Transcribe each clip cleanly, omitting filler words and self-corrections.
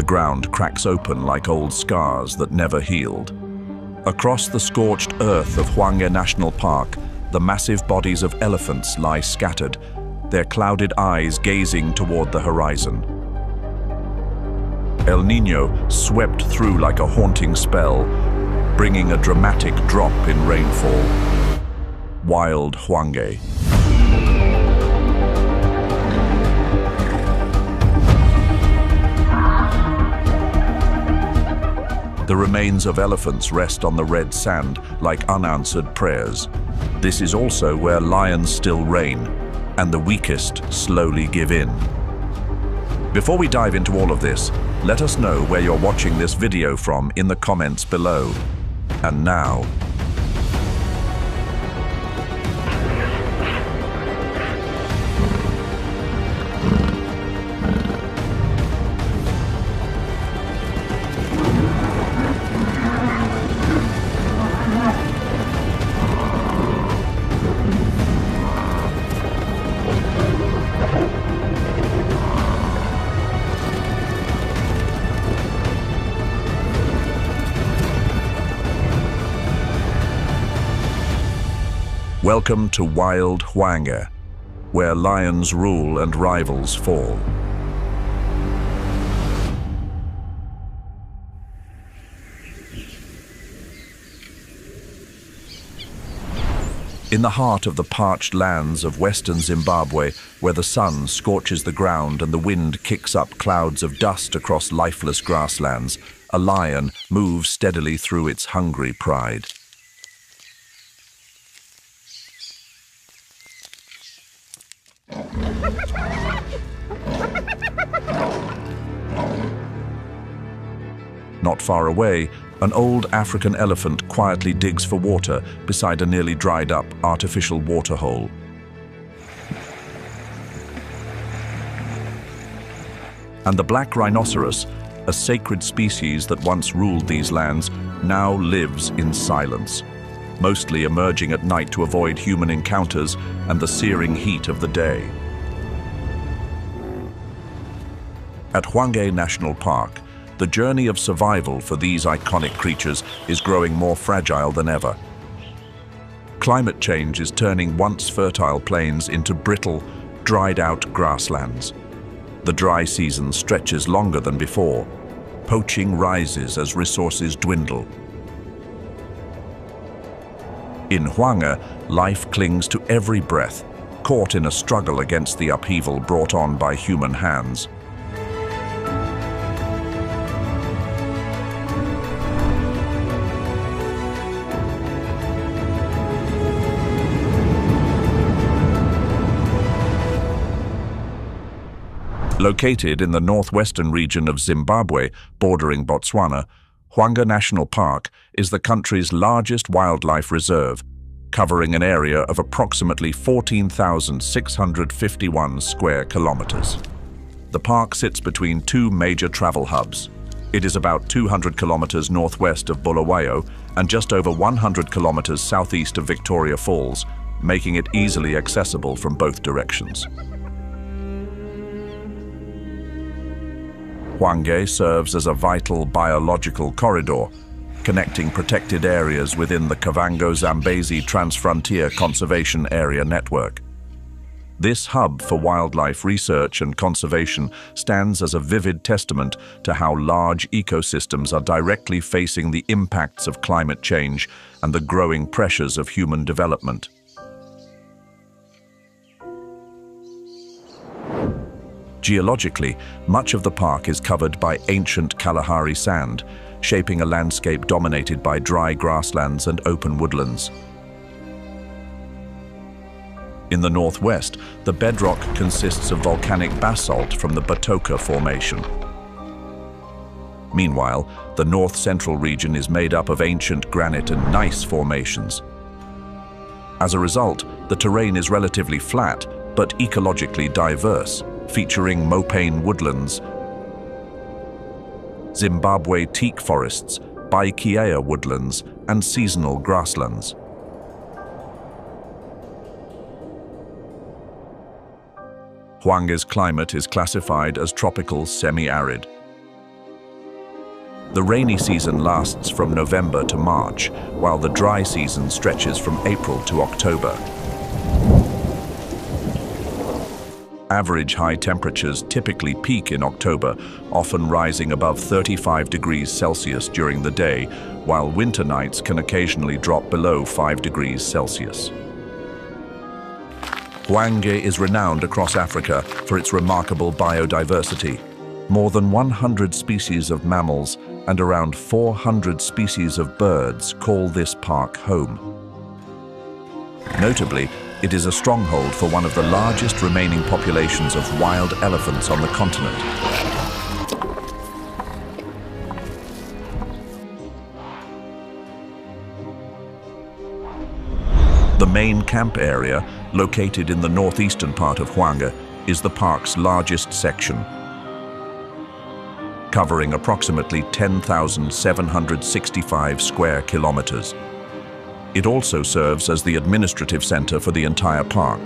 ground cracks open like old scars that never healed. Across the scorched earth of Hwange National Park, the massive bodies of elephants lie scattered, their clouded eyes gazing toward the horizon. El Niño swept through like a haunting spell, bringing a dramatic drop in rainfall. Wild Hwange. The remains of elephants rest on the red sand like unanswered prayers. This is also where lions still reign, and the weakest slowly give in. Before we dive into all of this, let us know where you're watching this video from in the comments below. And now, welcome to Wild Hwange, where lions rule and rivals fall. In the heart of the parched lands of western Zimbabwe, where the sun scorches the ground and the wind kicks up clouds of dust across lifeless grasslands, a lion moves steadily through its hungry pride. Not far away, an old African elephant quietly digs for water beside a nearly dried up artificial waterhole. And the black rhinoceros, a sacred species that once ruled these lands, now lives in silence, mostly emerging at night to avoid human encounters and the searing heat of the day. At Hwange National Park, the journey of survival for these iconic creatures is growing more fragile than ever. Climate change is turning once fertile plains into brittle, dried-out grasslands. The dry season stretches longer than before. Poaching rises as resources dwindle. In Hwange, life clings to every breath, caught in a struggle against the upheaval brought on by human hands. Located in the northwestern region of Zimbabwe, bordering Botswana, Hwange National Park is the country's largest wildlife reserve, covering an area of approximately 14,651 square kilometers. The park sits between two major travel hubs. It is about 200 kilometers northwest of Bulawayo and just over 100 kilometers southeast of Victoria Falls, making it easily accessible from both directions. Hwange serves as a vital biological corridor, connecting protected areas within the Kavango-Zambezi Transfrontier Conservation Area network. This hub for wildlife research and conservation stands as a vivid testament to how large ecosystems are directly facing the impacts of climate change and the growing pressures of human development. Geologically, much of the park is covered by ancient Kalahari sand, shaping a landscape dominated by dry grasslands and open woodlands. In the northwest, the bedrock consists of volcanic basalt from the Batoka Formation. Meanwhile, the north-central region is made up of ancient granite and gneiss formations. As a result, the terrain is relatively flat, but ecologically diverse, featuring mopane woodlands, Zimbabwe teak forests, Baikea woodlands, and seasonal grasslands. Hwange's climate is classified as tropical semi-arid. The rainy season lasts from November to March, while the dry season stretches from April to October. Average high temperatures typically peak in October, often rising above 35 degrees Celsius during the day, while winter nights can occasionally drop below 5 degrees Celsius. Hwange is renowned across Africa for its remarkable biodiversity. More than 100 species of mammals and around 400 species of birds call this park home. Notably, it is a stronghold for one of the largest remaining populations of wild elephants on the continent. The main camp area, located in the northeastern part of Hwange, is the park's largest section, covering approximately 10,765 square kilometers. It also serves as the administrative center for the entire park.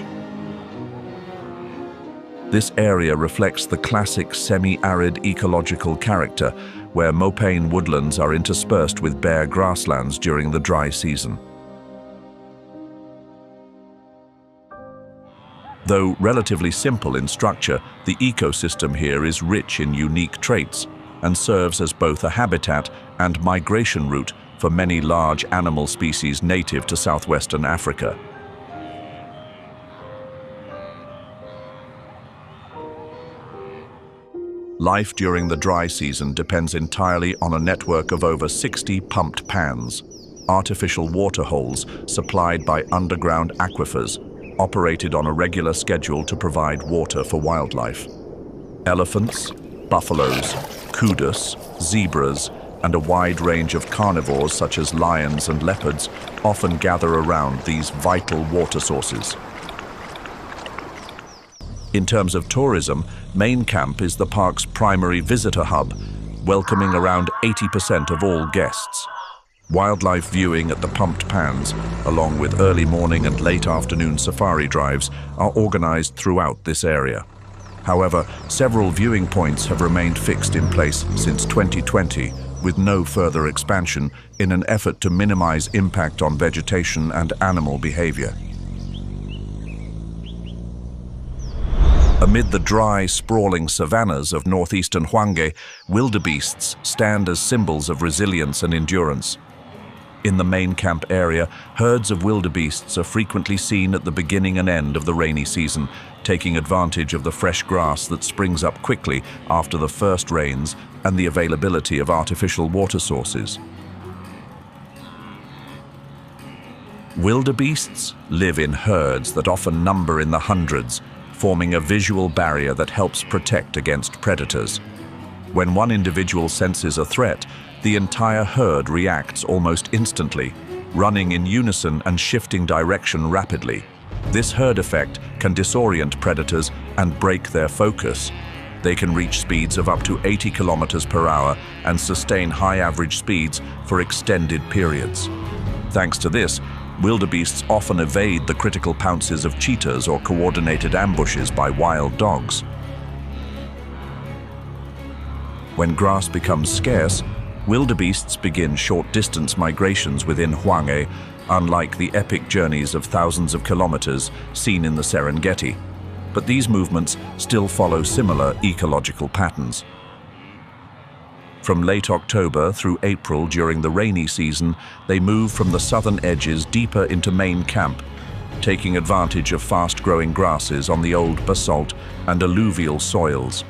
This area reflects the classic semi-arid ecological character, where mopaine woodlands are interspersed with bare grasslands during the dry season. Though relatively simple in structure, the ecosystem here is rich in unique traits and serves as both a habitat and migration route for many large animal species native to southwestern Africa. Life during the dry season depends entirely on a network of over 60 pumped pans, artificial water holes supplied by underground aquifers, operated on a regular schedule to provide water for wildlife. Elephants, buffaloes, kudos, zebras, and a wide range of carnivores such as lions and leopards often gather around these vital water sources. In terms of tourism, Main Camp is the park's primary visitor hub, welcoming around 80% of all guests. Wildlife viewing at the pumped pans, along with early morning and late afternoon safari drives, are organized throughout this area. However, several viewing points have remained fixed in place since 2020, with no further expansion in an effort to minimize impact on vegetation and animal behavior. Amid the dry, sprawling savannas of northeastern Hwange, wildebeests stand as symbols of resilience and endurance. In the main camp area, herds of wildebeests are frequently seen at the beginning and end of the rainy season, taking advantage of the fresh grass that springs up quickly after the first rains and the availability of artificial water sources. Wildebeests live in herds that often number in the hundreds, forming a visual barrier that helps protect against predators. When one individual senses a threat, the entire herd reacts almost instantly, running in unison and shifting direction rapidly. This herd effect can disorient predators and break their focus. They can reach speeds of up to 80 kilometers per hour and sustain high average speeds for extended periods. Thanks to this, wildebeests often evade the critical pounces of cheetahs or coordinated ambushes by wild dogs. When grass becomes scarce, wildebeests begin short-distance migrations within Hwange, unlike the epic journeys of thousands of kilometers seen in the Serengeti. But these movements still follow similar ecological patterns. From late October through April during the rainy season, they move from the southern edges deeper into Main Camp, taking advantage of fast-growing grasses on the old basalt and alluvial soils.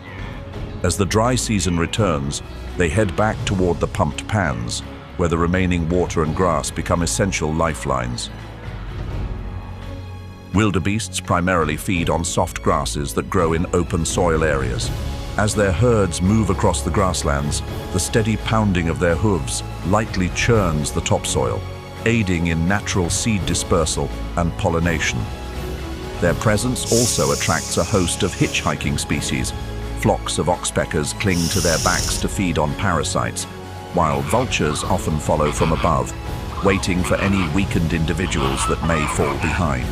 As the dry season returns, they head back toward the pumped pans, where the remaining water and grass become essential lifelines. Wildebeests primarily feed on soft grasses that grow in open soil areas. As their herds move across the grasslands, the steady pounding of their hooves lightly churns the topsoil, aiding in natural seed dispersal and pollination. Their presence also attracts a host of hitchhiking species. Flocks of oxpeckers cling to their backs to feed on parasites, while vultures often follow from above, waiting for any weakened individuals that may fall behind.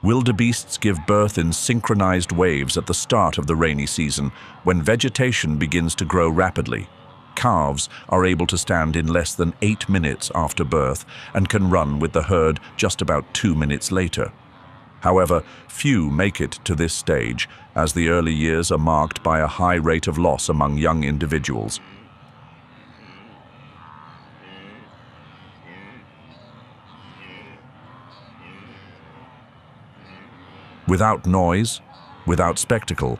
Wildebeests give birth in synchronized waves at the start of the rainy season, when vegetation begins to grow rapidly. Calves are able to stand in less than 8 minutes after birth and can run with the herd just about 2 minutes later. However, few make it to this stage, as the early years are marked by a high rate of loss among young individuals. Without noise, without spectacle,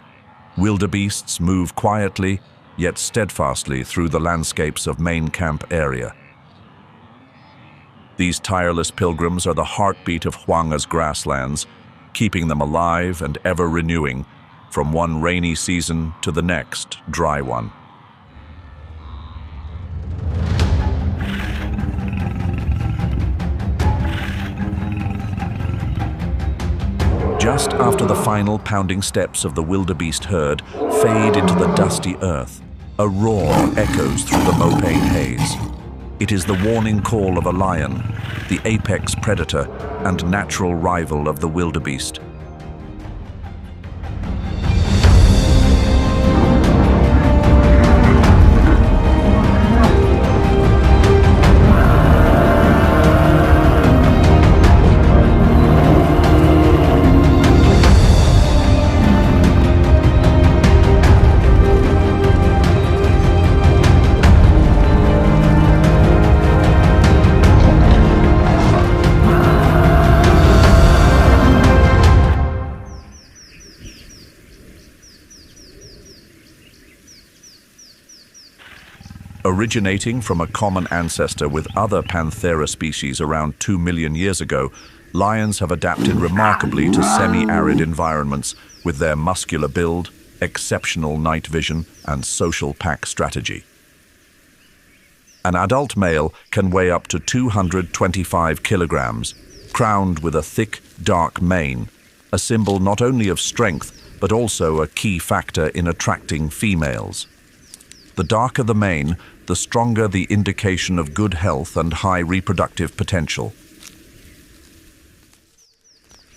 wildebeests move quietly yet steadfastly through the landscapes of Main Camp area. These tireless pilgrims are the heartbeat of Hwange's grasslands, keeping them alive and ever renewing, from one rainy season to the next dry one. Just after the final pounding steps of the wildebeest herd fade into the dusty earth, a roar echoes through the Mopane haze. It is the warning call of a lion, the apex predator and natural rival of the wildebeest. Originating from a common ancestor with other Panthera species around 2 million years ago, lions have adapted remarkably to semi-arid environments with their muscular build, exceptional night vision, and social pack strategy. An adult male can weigh up to 225 kilograms, crowned with a thick, dark mane, a symbol not only of strength, but also a key factor in attracting females. The darker the mane, the stronger the indication of good health and high reproductive potential.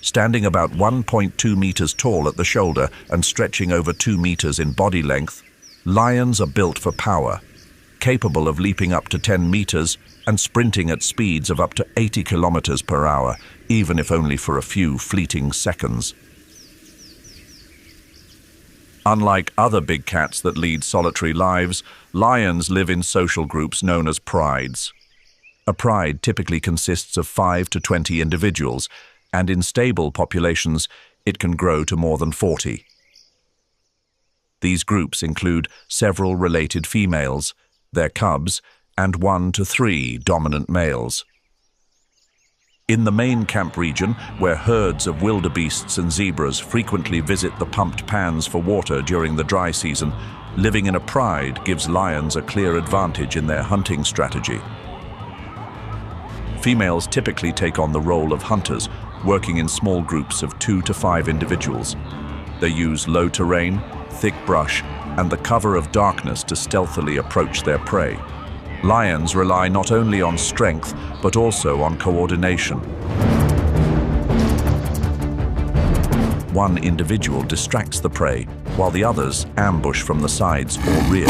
Standing about 1.2 meters tall at the shoulder and stretching over 2 meters in body length, lions are built for power, capable of leaping up to 10 meters and sprinting at speeds of up to 80 kilometers per hour, even if only for a few fleeting seconds. Unlike other big cats that lead solitary lives, lions live in social groups known as prides. A pride typically consists of 5 to 20 individuals, and in stable populations, it can grow to more than 40. These groups include several related females, their cubs, and 1 to 3 dominant males. In the Main Camp region, where herds of wildebeests and zebras frequently visit the pumped pans for water during the dry season, living in a pride gives lions a clear advantage in their hunting strategy. Females typically take on the role of hunters, working in small groups of 2 to 5 individuals. They use low terrain, thick brush, and the cover of darkness to stealthily approach their prey. Lions rely not only on strength, but also on coordination. One individual distracts the prey, while the others ambush from the sides or rear.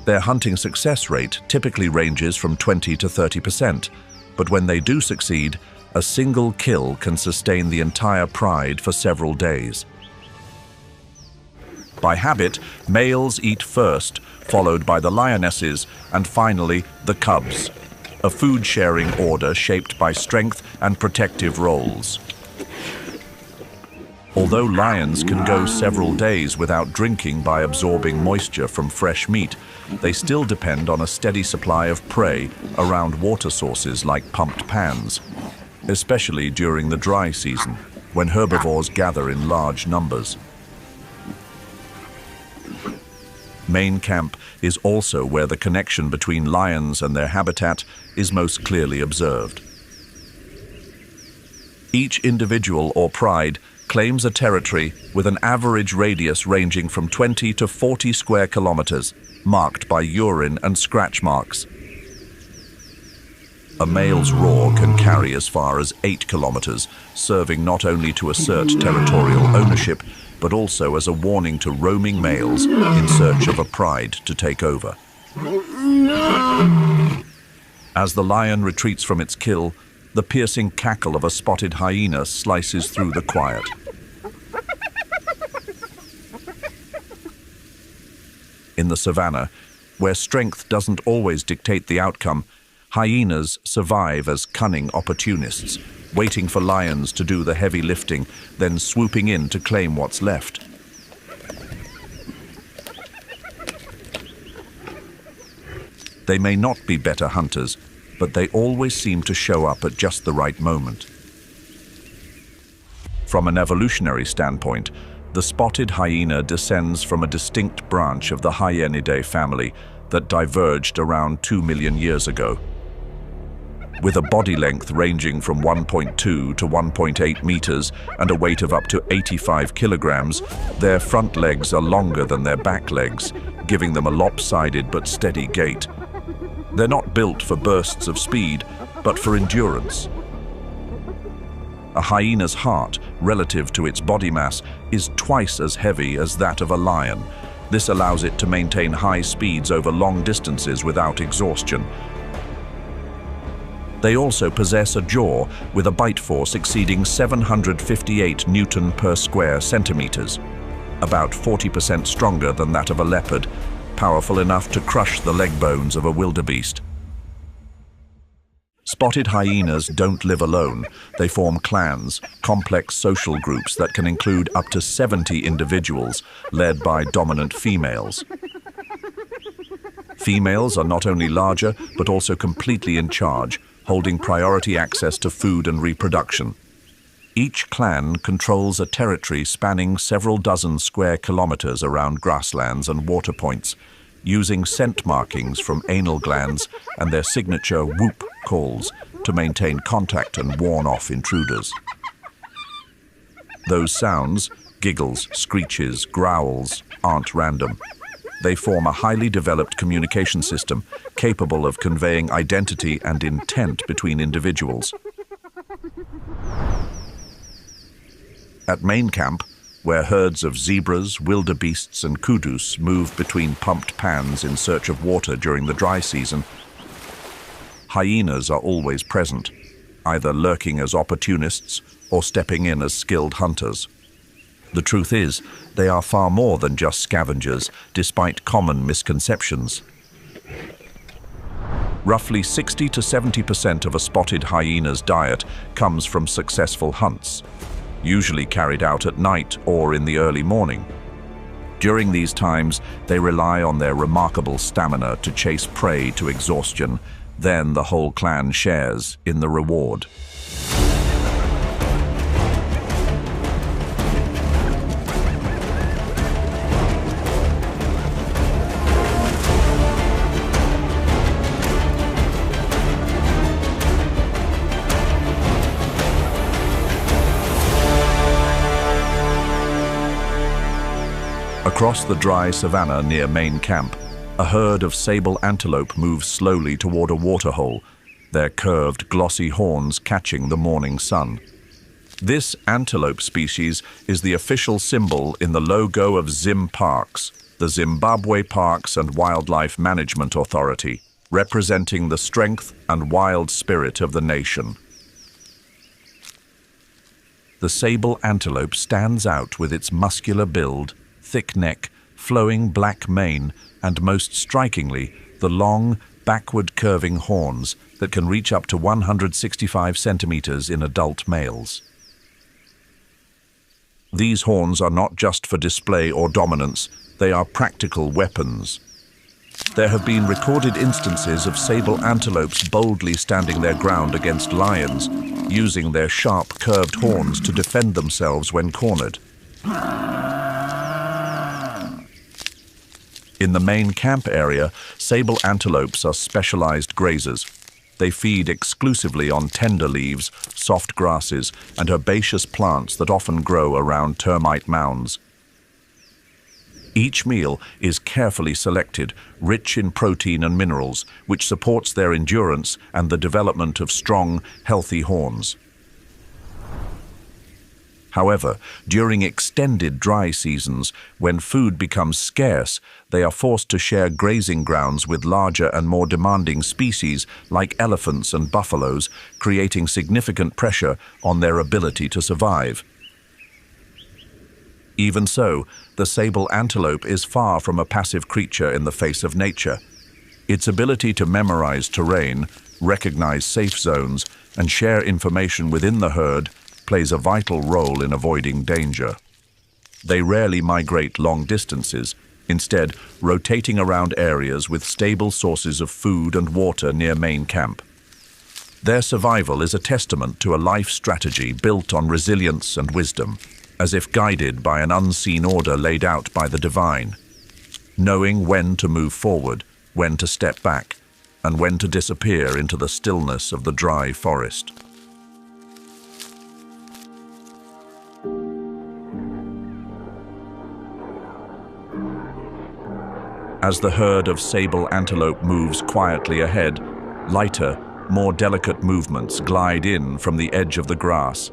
Their hunting success rate typically ranges from 20 to 30%, but when they do succeed, a single kill can sustain the entire pride for several days. By habit, males eat first, followed by the lionesses, and finally the cubs, a food-sharing order shaped by strength and protective roles. Although lions can go several days without drinking by absorbing moisture from fresh meat, they still depend on a steady supply of prey around water sources like pumped pans, especially during the dry season, when herbivores gather in large numbers. Main Camp is also where the connection between lions and their habitat is most clearly observed. Each individual or pride claims a territory with an average radius ranging from 20 to 40 square kilometers, marked by urine and scratch marks. A male's roar can carry as far as 8 kilometers, serving not only to assert territorial ownership, but also as a warning to roaming males in search of a pride to take over. As the lion retreats from its kill, the piercing cackle of a spotted hyena slices through the quiet. In the savannah, where strength doesn't always dictate the outcome, hyenas survive as cunning opportunists, waiting for lions to do the heavy lifting, then swooping in to claim what's left. They may not be better hunters, but they always seem to show up at just the right moment. From an evolutionary standpoint, the spotted hyena descends from a distinct branch of the Hyenidae family that diverged around 2 million years ago. With a body length ranging from 1.2 to 1.8 meters and a weight of up to 85 kilograms, their front legs are longer than their back legs, giving them a lopsided but steady gait. They're not built for bursts of speed, but for endurance. A hyena's heart, relative to its body mass, is twice as heavy as that of a lion. This allows it to maintain high speeds over long distances without exhaustion. They also possess a jaw with a bite force exceeding 758 Newton per square centimeters, about 40% stronger than that of a leopard, powerful enough to crush the leg bones of a wildebeest. Spotted hyenas don't live alone. They form clans, complex social groups that can include up to 70 individuals, led by dominant females. Females are not only larger, but also completely in charge, holding priority access to food and reproduction. Each clan controls a territory spanning several dozen square kilometers around grasslands and water points, using scent markings from anal glands and their signature whoop calls to maintain contact and warn off intruders. Those sounds, giggles, screeches, growls, aren't random. They form a highly developed communication system capable of conveying identity and intent between individuals. At Main Camp, where herds of zebras, wildebeests and kudus move between pumped pans in search of water during the dry season, hyenas are always present, either lurking as opportunists or stepping in as skilled hunters. The truth is, they are far more than just scavengers, despite common misconceptions. Roughly 60 to 70% of a spotted hyena's diet comes from successful hunts, usually carried out at night or in the early morning. During these times, they rely on their remarkable stamina to chase prey to exhaustion. Then the whole clan shares in the reward. Across the dry savannah near Main Camp, a herd of sable antelope moves slowly toward a waterhole, their curved, glossy horns catching the morning sun. This antelope species is the official symbol in the logo of Parks, the Zimbabwe Parks and Wildlife Management Authority, representing the strength and wild spirit of the nation. The sable antelope stands out with its muscular build, thick neck, flowing black mane, and most strikingly, the long, backward-curving horns that can reach up to 165 centimeters in adult males. These horns are not just for display or dominance, they are practical weapons. There have been recorded instances of sable antelopes boldly standing their ground against lions, using their sharp, curved horns to defend themselves when cornered. In the Main Camp area, sable antelopes are specialized grazers. They feed exclusively on tender leaves, soft grasses, and herbaceous plants that often grow around termite mounds. Each meal is carefully selected, rich in protein and minerals, which supports their endurance and the development of strong, healthy horns. However, during extended dry seasons, when food becomes scarce, they are forced to share grazing grounds with larger and more demanding species like elephants and buffaloes, creating significant pressure on their ability to survive. Even so, the sable antelope is far from a passive creature in the face of nature. Its ability to memorize terrain, recognize safe zones, and share information within the herd plays a vital role in avoiding danger. They rarely migrate long distances, instead rotating around areas with stable sources of food and water near main camp. Their survival is a testament to a life strategy built on resilience and wisdom, as if guided by an unseen order laid out by the divine, knowing when to move forward, when to step back, and when to disappear into the stillness of the dry forest. As the herd of sable antelope moves quietly ahead, lighter, more delicate movements glide in from the edge of the grass.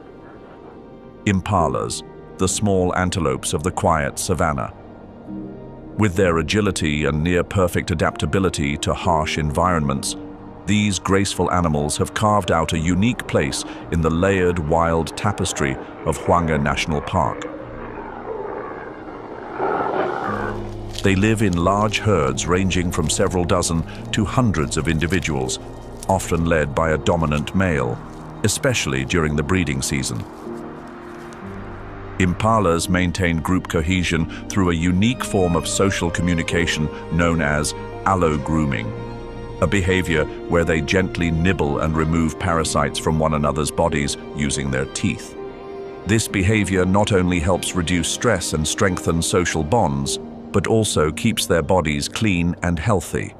Impalas, the small antelopes of the quiet savanna. With their agility and near-perfect adaptability to harsh environments, these graceful animals have carved out a unique place in the layered wild tapestry of Hwange National Park. They live in large herds ranging from several dozen to hundreds of individuals, often led by a dominant male, especially during the breeding season. Impalas maintain group cohesion through a unique form of social communication known as allo-grooming, a behavior where they gently nibble and remove parasites from one another's bodies using their teeth. This behavior not only helps reduce stress and strengthen social bonds, but also keeps their bodies clean and healthy.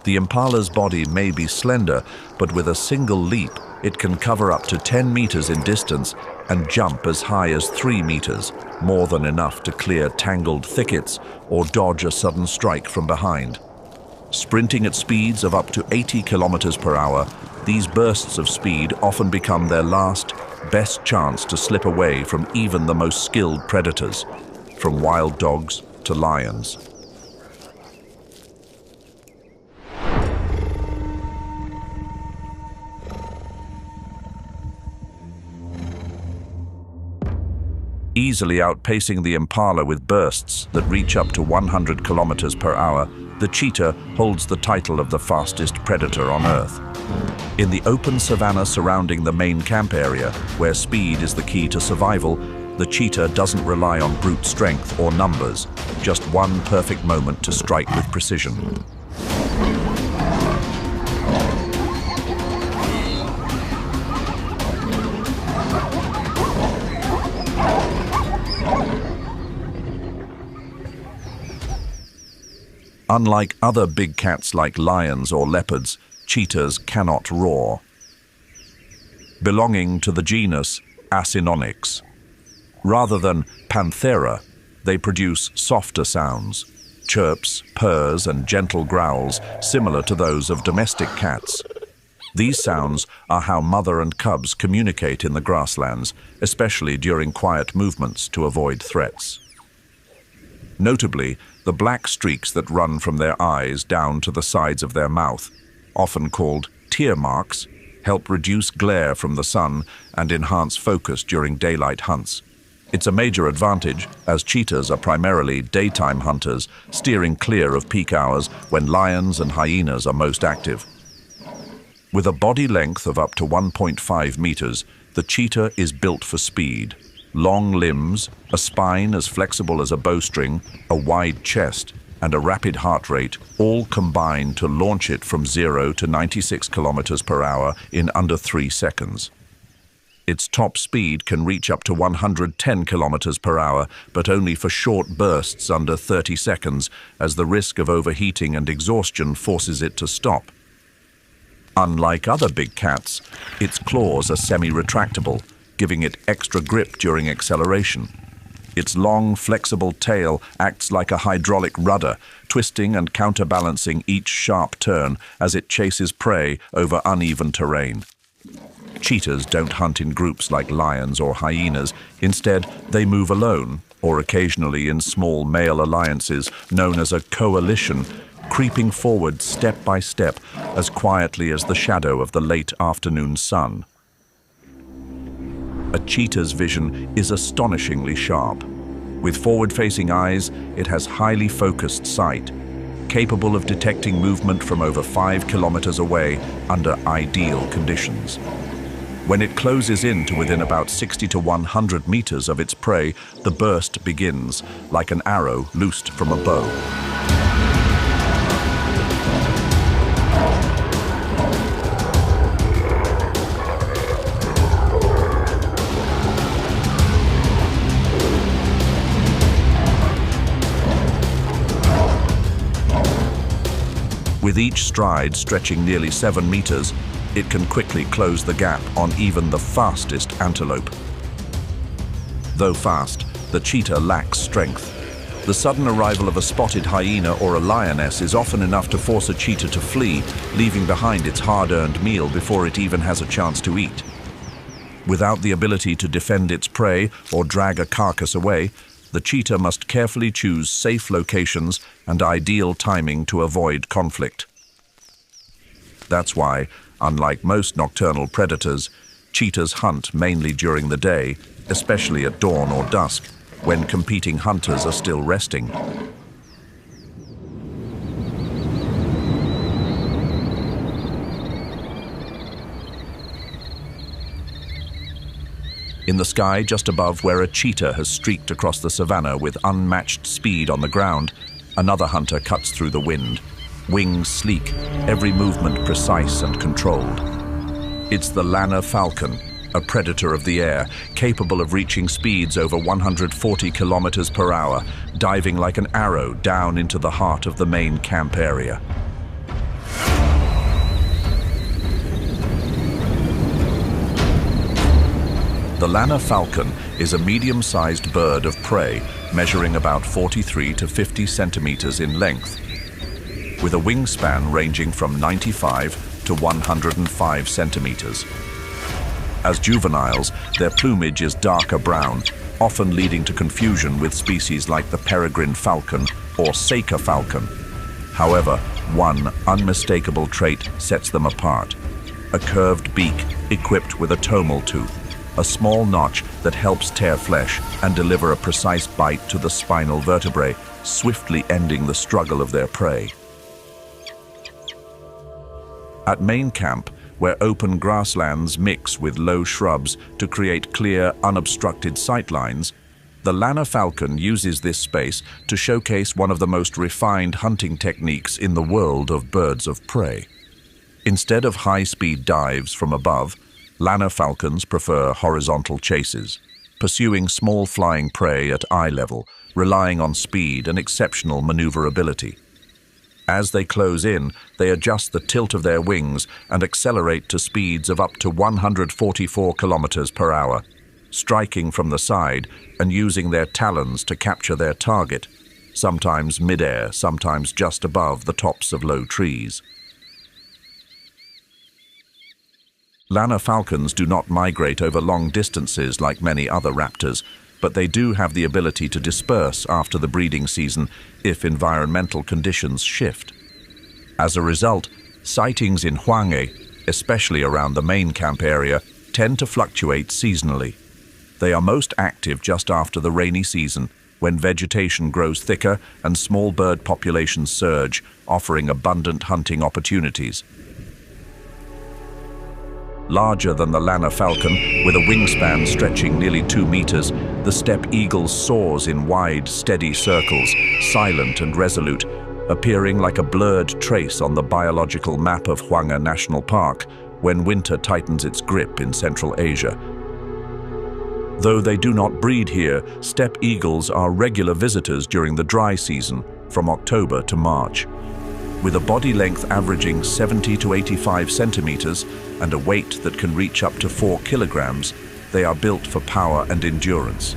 The impala's body may be slender, but with a single leap, it can cover up to 10 meters in distance and jump as high as 3 meters, more than enough to clear tangled thickets or dodge a sudden strike from behind. Sprinting at speeds of up to 80 kilometers per hour, these bursts of speed often become their last, best chance to slip away from even the most skilled predators, from wild dogs to lions. Easily outpacing the impala with bursts that reach up to 100 kilometers per hour, the cheetah holds the title of the fastest predator on Earth. In the open savanna surrounding the main camp area, where speed is the key to survival, the cheetah doesn't rely on brute strength or numbers, just one perfect moment to strike with precision. Unlike other big cats like lions or leopards, cheetahs cannot roar. Belonging to the genus Acinonyx. Rather than panthera, they produce softer sounds, chirps, purrs, and gentle growls similar to those of domestic cats. These sounds are how mother and cubs communicate in the grasslands, especially during quiet movements to avoid threats. Notably, the black streaks that run from their eyes down to the sides of their mouth, often called tear marks, help reduce glare from the sun and enhance focus during daylight hunts. It's a major advantage, as cheetahs are primarily daytime hunters, steering clear of peak hours when lions and hyenas are most active. With a body length of up to 1.5 meters, the cheetah is built for speed. Long limbs, a spine as flexible as a bowstring, a wide chest, and a rapid heart rate all combine to launch it from 0 to 96 kilometers per hour in under 3 seconds. Its top speed can reach up to 110 kilometers per hour, but only for short bursts under 30 seconds, as the risk of overheating and exhaustion forces it to stop. Unlike other big cats, its claws are semi-retractable, giving it extra grip during acceleration. Its long, flexible tail acts like a hydraulic rudder, twisting and counterbalancing each sharp turn as it chases prey over uneven terrain. Cheetahs don't hunt in groups like lions or hyenas. Instead, they move alone, or occasionally in small male alliances known as a coalition, creeping forward step by step as quietly as the shadow of the late afternoon sun. A cheetah's vision is astonishingly sharp. With forward-facing eyes, it has highly focused sight, capable of detecting movement from over 5 kilometers away under ideal conditions. When it closes in to within about 60 to 100 meters of its prey, the burst begins, like an arrow loosed from a bow. With each stride stretching nearly 7 meters, it can quickly close the gap on even the fastest antelope. Though fast, the cheetah lacks strength. The sudden arrival of a spotted hyena or a lioness is often enough to force a cheetah to flee, leaving behind its hard-earned meal before it even has a chance to eat. Without the ability to defend its prey or drag a carcass away, the cheetah must carefully choose safe locations and ideal timing to avoid conflict. That's why, unlike most nocturnal predators, cheetahs hunt mainly during the day, especially at dawn or dusk, when competing hunters are still resting. In the sky just above where a cheetah has streaked across the savanna with unmatched speed on the ground, another hunter cuts through the wind, wings sleek, every movement precise and controlled. It's the lanner falcon, a predator of the air, capable of reaching speeds over 140 kilometers per hour, diving like an arrow down into the heart of the main camp area. The lanner falcon is a medium-sized bird of prey, measuring about 43 to 50 centimeters in length, with a wingspan ranging from 95 to 105 centimeters. As juveniles, their plumage is darker brown, often leading to confusion with species like the peregrine falcon or Saker falcon. However, one unmistakable trait sets them apart: a curved beak equipped with a tomal tooth, a small notch that helps tear flesh and deliver a precise bite to the spinal vertebrae, swiftly ending the struggle of their prey. At Main Camp, where open grasslands mix with low shrubs to create clear, unobstructed sightlines, the lanner falcon uses this space to showcase one of the most refined hunting techniques in the world of birds of prey. Instead of high-speed dives from above, lanner falcons prefer horizontal chases, pursuing small flying prey at eye level, relying on speed and exceptional maneuverability. As they close in, they adjust the tilt of their wings and accelerate to speeds of up to 144 kilometers per hour, striking from the side and using their talons to capture their target, sometimes mid-air, sometimes just above the tops of low trees. Lanner falcons do not migrate over long distances like many other raptors, but they do have the ability to disperse after the breeding season if environmental conditions shift. As a result, sightings in Hwange, especially around the main camp area, tend to fluctuate seasonally. They are most active just after the rainy season, when vegetation grows thicker and small bird populations surge, offering abundant hunting opportunities. Larger than the lanner falcon, with a wingspan stretching nearly 2 meters, the steppe eagle soars in wide, steady circles, silent and resolute, appearing like a blurred trace on the biological map of Hwange National Park when winter tightens its grip in Central Asia. Though they do not breed here, steppe eagles are regular visitors during the dry season, from October to March. With a body length averaging 70 to 85 centimeters and a weight that can reach up to 4 kilograms, they are built for power and endurance.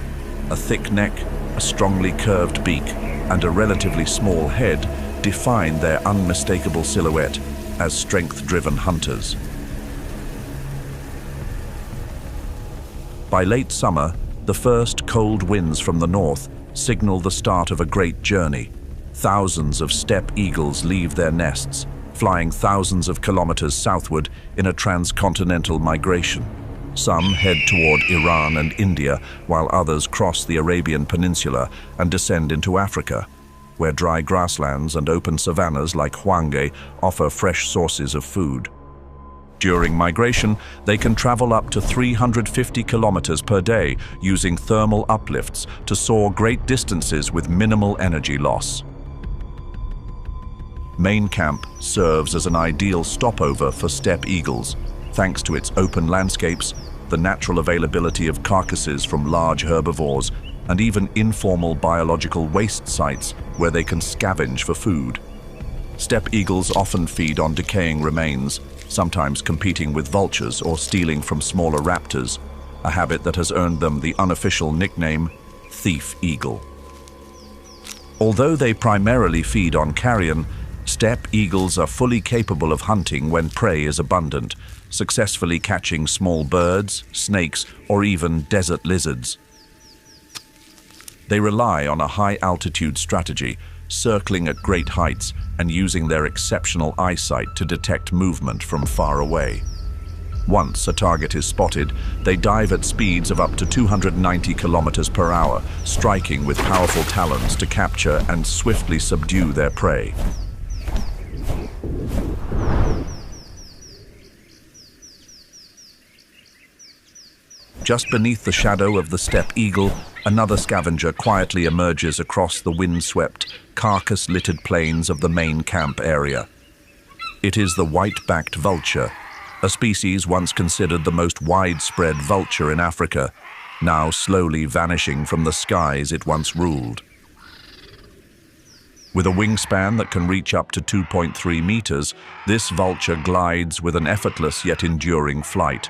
A thick neck, a strongly curved beak, and a relatively small head define their unmistakable silhouette as strength-driven hunters. By late summer, the first cold winds from the north signal the start of a great journey. Thousands of steppe eagles leave their nests, flying thousands of kilometers southward in a transcontinental migration. Some head toward Iran and India, while others cross the Arabian Peninsula and descend into Africa, where dry grasslands and open savannas like Hwange offer fresh sources of food. During migration, they can travel up to 350 kilometers per day using thermal uplifts to soar great distances with minimal energy loss. Main Camp serves as an ideal stopover for steppe eagles, thanks to its open landscapes, the natural availability of carcasses from large herbivores, and even informal biological waste sites where they can scavenge for food. Steppe eagles often feed on decaying remains, sometimes competing with vultures or stealing from smaller raptors, a habit that has earned them the unofficial nickname thief eagle. Although they primarily feed on carrion, steppe eagles are fully capable of hunting when prey is abundant, successfully catching small birds, snakes, or even desert lizards. They rely on a high-altitude strategy, circling at great heights and using their exceptional eyesight to detect movement from far away. Once a target is spotted, they dive at speeds of up to 290 kilometers per hour, striking with powerful talons to capture and swiftly subdue their prey. Just beneath the shadow of the steppe eagle, another scavenger quietly emerges across the wind-swept, carcass-littered plains of the Main Camp area. It is the white-backed vulture, a species once considered the most widespread vulture in Africa, now slowly vanishing from the skies it once ruled. With a wingspan that can reach up to 2.3 meters, this vulture glides with an effortless yet enduring flight,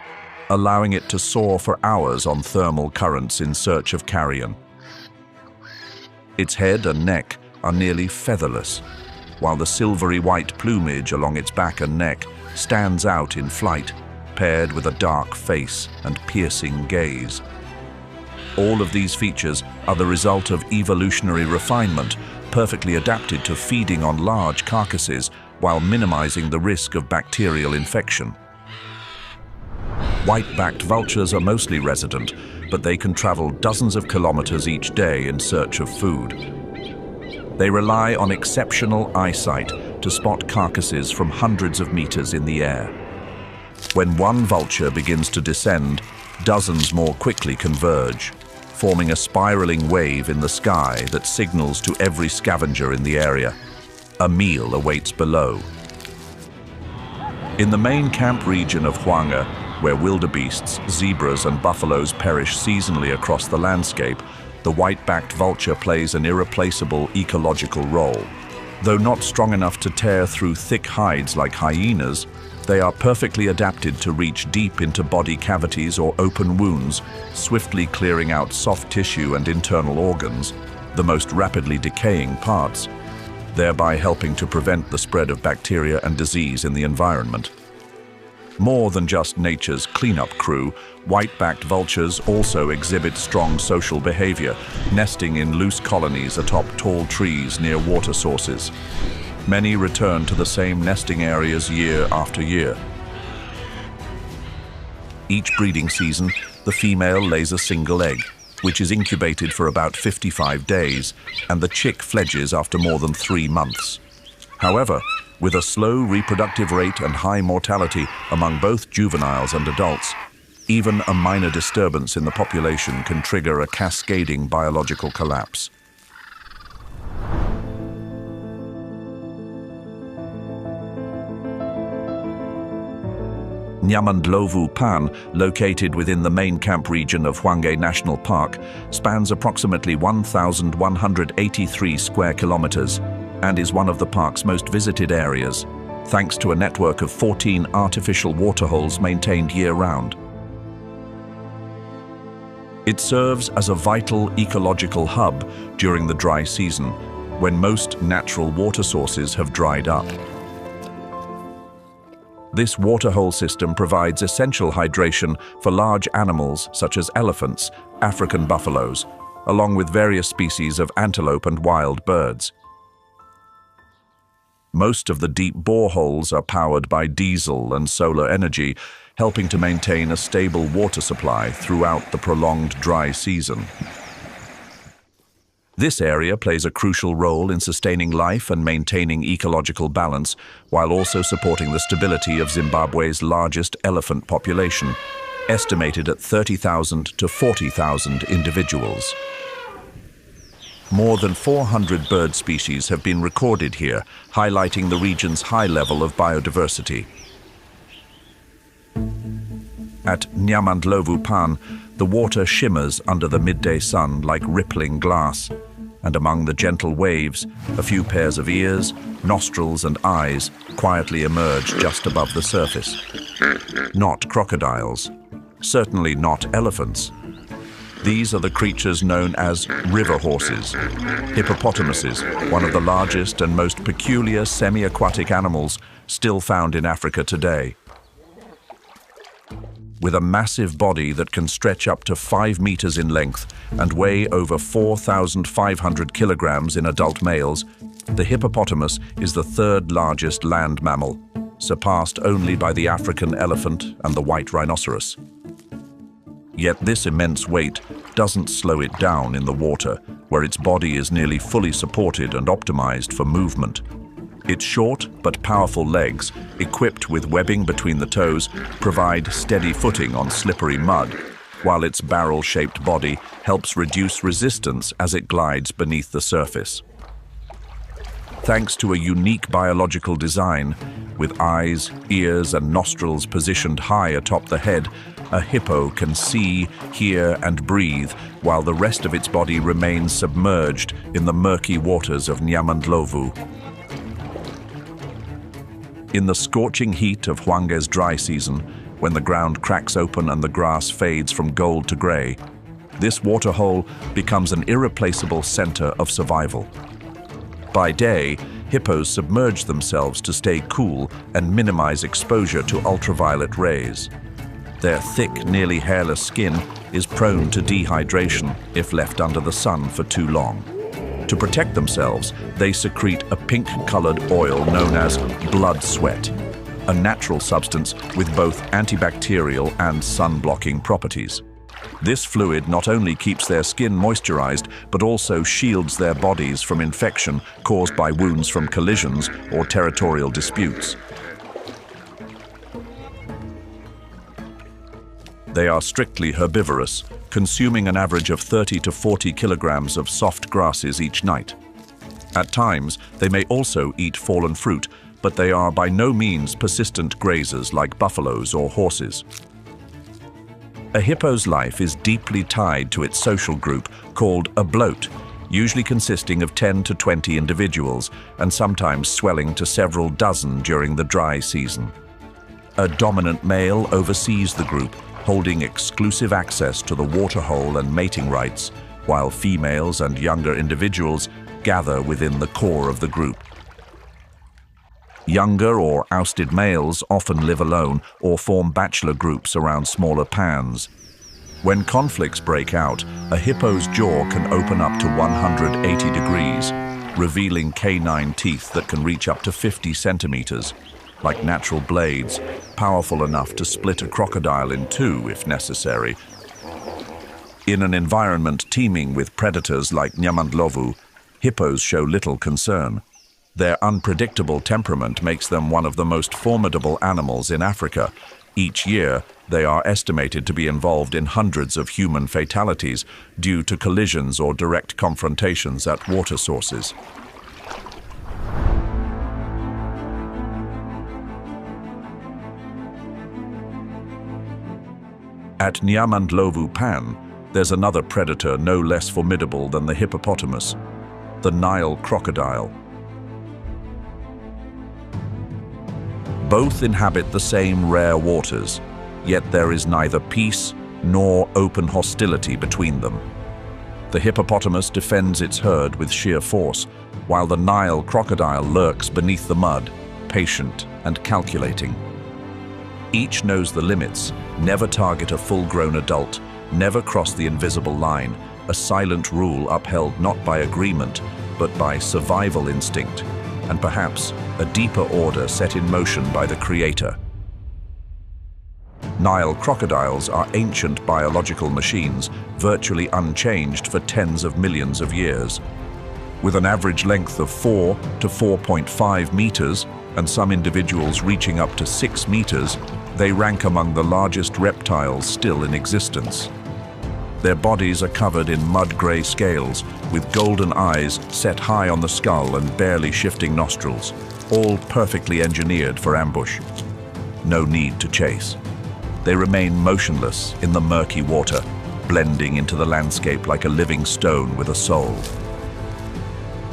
allowing it to soar for hours on thermal currents in search of carrion. Its head and neck are nearly featherless, while the silvery white plumage along its back and neck stands out in flight, paired with a dark face and piercing gaze. All of these features are the result of evolutionary refinement, perfectly adapted to feeding on large carcasses while minimizing the risk of bacterial infection. White-backed vultures are mostly resident, but they can travel dozens of kilometers each day in search of food. They rely on exceptional eyesight to spot carcasses from hundreds of meters in the air. When one vulture begins to descend, dozens more quickly converge, forming a spiraling wave in the sky that signals to every scavenger in the area. A meal awaits below. In the Main Camp region of Hwange, where wildebeests, zebras and buffaloes perish seasonally across the landscape, the white-backed vulture plays an irreplaceable ecological role. Though not strong enough to tear through thick hides like hyenas, they are perfectly adapted to reach deep into body cavities or open wounds, swiftly clearing out soft tissue and internal organs, the most rapidly decaying parts, thereby helping to prevent the spread of bacteria and disease in the environment. More than just nature's cleanup crew, white-backed vultures also exhibit strong social behavior, nesting in loose colonies atop tall trees near water sources. Many return to the same nesting areas year after year. Each breeding season, the female lays a single egg, which is incubated for about 55 days, and the chick fledges after more than 3 months. However, with a slow reproductive rate and high mortality among both juveniles and adults, even a minor disturbance in the population can trigger a cascading biological collapse. Nyamandlovu Pan, located within the Main Camp region of Hwange National Park, spans approximately 1,183 square kilometers and is one of the park's most visited areas, thanks to a network of 14 artificial waterholes maintained year-round. It serves as a vital ecological hub during the dry season, when most natural water sources have dried up. This waterhole system provides essential hydration for large animals such as elephants, African buffaloes, along with various species of antelope and wild birds. Most of the deep boreholes are powered by diesel and solar energy, helping to maintain a stable water supply throughout the prolonged dry season. This area plays a crucial role in sustaining life and maintaining ecological balance, while also supporting the stability of Zimbabwe's largest elephant population, estimated at 30,000 to 40,000 individuals. More than 400 bird species have been recorded here, highlighting the region's high level of biodiversity. At Nyamandlovu Pan, the water shimmers under the midday sun like rippling glass, and among the gentle waves, a few pairs of ears, nostrils and eyes quietly emerge just above the surface. Not crocodiles, certainly not elephants. These are the creatures known as river horses, hippopotamuses, one of the largest and most peculiar semi-aquatic animals still found in Africa today. With a massive body that can stretch up to 5 meters in length and weigh over 4,500 kilograms in adult males, the hippopotamus is the third largest land mammal, surpassed only by the African elephant and the white rhinoceros. Yet this immense weight doesn't slow it down in the water, where its body is nearly fully supported and optimized for movement. Its short but powerful legs, equipped with webbing between the toes, provide steady footing on slippery mud, while its barrel-shaped body helps reduce resistance as it glides beneath the surface. Thanks to a unique biological design, with eyes, ears, and nostrils positioned high atop the head, a hippo can see, hear, and breathe, while the rest of its body remains submerged in the murky waters of Nyamandlovu. In the scorching heat of Hwange's dry season, when the ground cracks open and the grass fades from gold to gray, this waterhole becomes an irreplaceable center of survival. By day, hippos submerge themselves to stay cool and minimize exposure to ultraviolet rays. Their thick, nearly hairless skin is prone to dehydration if left under the sun for too long. To protect themselves, they secrete a pink-colored oil known as blood sweat, a natural substance with both antibacterial and sun-blocking properties. This fluid not only keeps their skin moisturized, but also shields their bodies from infection caused by wounds from collisions or territorial disputes. They are strictly herbivorous, consuming an average of 30 to 40 kilograms of soft grasses each night. At times, they may also eat fallen fruit, but they are by no means persistent grazers like buffaloes or horses. A hippo's life is deeply tied to its social group called a bloat, usually consisting of 10 to 20 individuals and sometimes swelling to several dozen during the dry season. A dominant male oversees the group, holding exclusive access to the waterhole and mating rights, while females and younger individuals gather within the core of the group. Younger or ousted males often live alone or form bachelor groups around smaller pans. When conflicts break out, a hippo's jaw can open up to 180 degrees, revealing canine teeth that can reach up to 50 centimeters. Like natural blades, powerful enough to split a crocodile in two if necessary. In an environment teeming with predators like Nyamandlovu, hippos show little concern. Their unpredictable temperament makes them one of the most formidable animals in Africa. Each year, they are estimated to be involved in hundreds of human fatalities due to collisions or direct confrontations at water sources. At Nyamandlovu Pan, there's another predator no less formidable than the hippopotamus, the Nile crocodile. Both inhabit the same rare waters, yet there is neither peace nor open hostility between them. The hippopotamus defends its herd with sheer force, while the Nile crocodile lurks beneath the mud, patient and calculating. Each knows the limits: never target a full-grown adult, never cross the invisible line, a silent rule upheld not by agreement, but by survival instinct, and perhaps a deeper order set in motion by the Creator. Nile crocodiles are ancient biological machines, virtually unchanged for tens of millions of years. With an average length of 4 to 4.5 meters, and some individuals reaching up to 6 meters, they rank among the largest reptiles still in existence. Their bodies are covered in mud-gray scales, with golden eyes set high on the skull and barely shifting nostrils, all perfectly engineered for ambush. No need to chase. They remain motionless in the murky water, blending into the landscape like a living stone with a soul.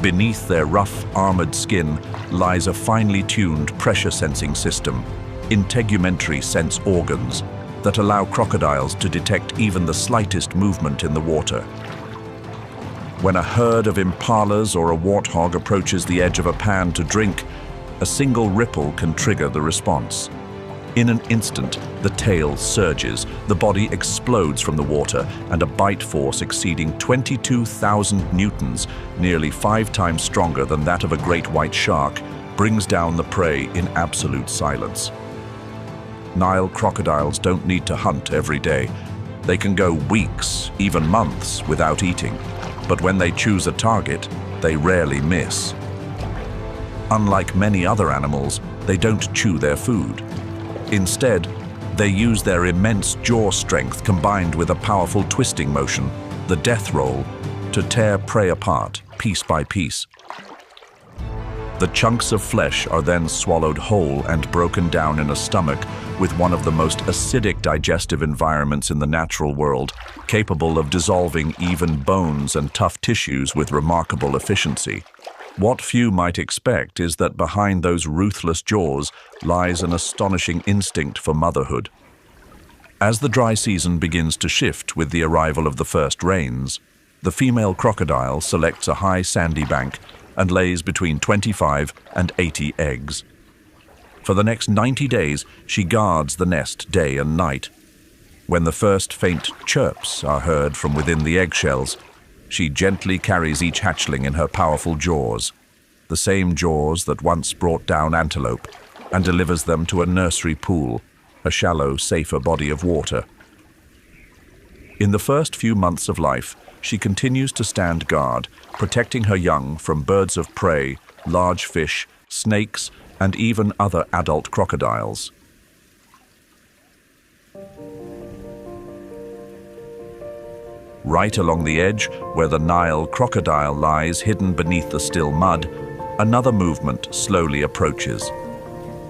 Beneath their rough, armored skin lies a finely tuned pressure-sensing system, integumentary sense organs, that allow crocodiles to detect even the slightest movement in the water. When a herd of impalas or a warthog approaches the edge of a pan to drink, a single ripple can trigger the response. In an instant, the tail surges, the body explodes from the water, and a bite force exceeding 22,000 newtons, nearly 5 times stronger than that of a great white shark, brings down the prey in absolute silence. Nile crocodiles don't need to hunt every day. They can go weeks, even months, without eating. But when they choose a target, they rarely miss. Unlike many other animals, they don't chew their food. Instead, they use their immense jaw strength combined with a powerful twisting motion, the death roll, to tear prey apart, piece by piece. The chunks of flesh are then swallowed whole and broken down in a stomach with one of the most acidic digestive environments in the natural world, capable of dissolving even bones and tough tissues with remarkable efficiency. What few might expect is that behind those ruthless jaws lies an astonishing instinct for motherhood. As the dry season begins to shift with the arrival of the first rains, the female crocodile selects a high sandy bank and lays between 25 and 80 eggs. For the next 90 days, she guards the nest day and night. When the first faint chirps are heard from within the eggshells, she gently carries each hatchling in her powerful jaws, the same jaws that once brought down antelope, and delivers them to a nursery pool, a shallow, safer body of water. In the first few months of life, she continues to stand guard, protecting her young from birds of prey, large fish, snakes, and even other adult crocodiles. Right along the edge, where the Nile crocodile lies hidden beneath the still mud, another movement slowly approaches.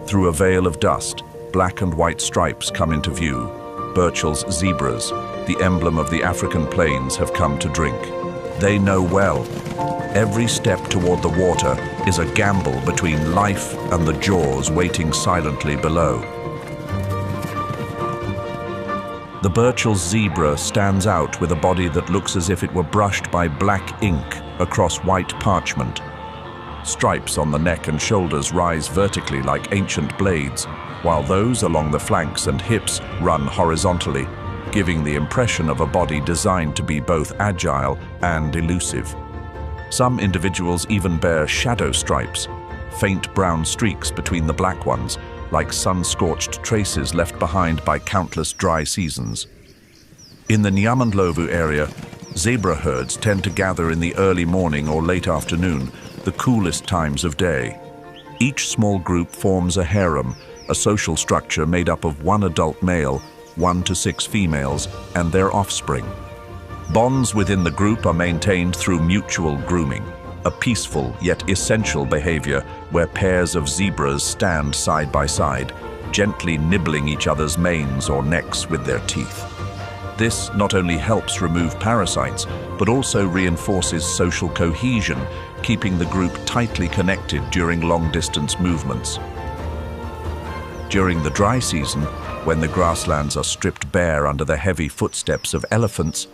Through a veil of dust, black and white stripes come into view. Burchell's zebras, the emblem of the African plains, have come to drink. They know well. Every step toward the water is a gamble between life and the jaws waiting silently below. The Burchell's zebra stands out with a body that looks as if it were brushed by black ink across white parchment. Stripes on the neck and shoulders rise vertically like ancient blades, while those along the flanks and hips run horizontally, giving the impression of a body designed to be both agile and elusive. Some individuals even bear shadow stripes, faint brown streaks between the black ones, like sun-scorched traces left behind by countless dry seasons. In the Nyamandlovu area, zebra herds tend to gather in the early morning or late afternoon, the coolest times of day. Each small group forms a harem, a social structure made up of one adult male, 1 to 6 females, and their offspring. Bonds within the group are maintained through mutual grooming, a peaceful yet essential behavior where pairs of zebras stand side by side, gently nibbling each other's manes or necks with their teeth. This not only helps remove parasites, but also reinforces social cohesion, keeping the group tightly connected during long-distance movements. During the dry season, When the grasslands are stripped bare under the heavy footsteps of elephants,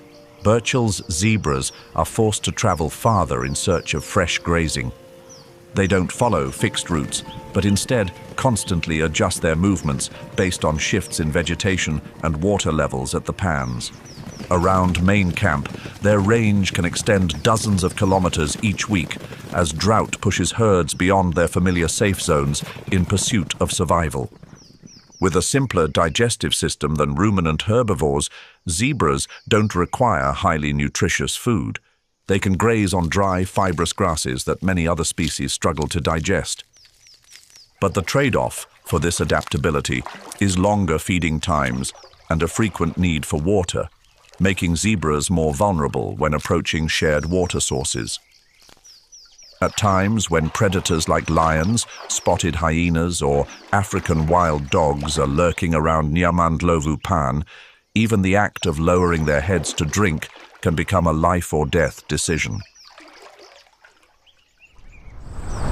Burchell's zebras are forced to travel farther in search of fresh grazing. They don't follow fixed routes, but instead constantly adjust their movements based on shifts in vegetation and water levels at the pans. Around Main Camp, their range can extend dozens of kilometers each week as drought pushes herds beyond their familiar safe zones in pursuit of survival. With a simpler digestive system than ruminant herbivores, zebras don't require highly nutritious food. They can graze on dry, fibrous grasses that many other species struggle to digest. But the trade-off for this adaptability is longer feeding times and a frequent need for water, making zebras more vulnerable when approaching shared water sources. At times, when predators like lions, spotted hyenas, or African wild dogs are lurking around Hwange Pan, even the act of lowering their heads to drink can become a life-or-death decision.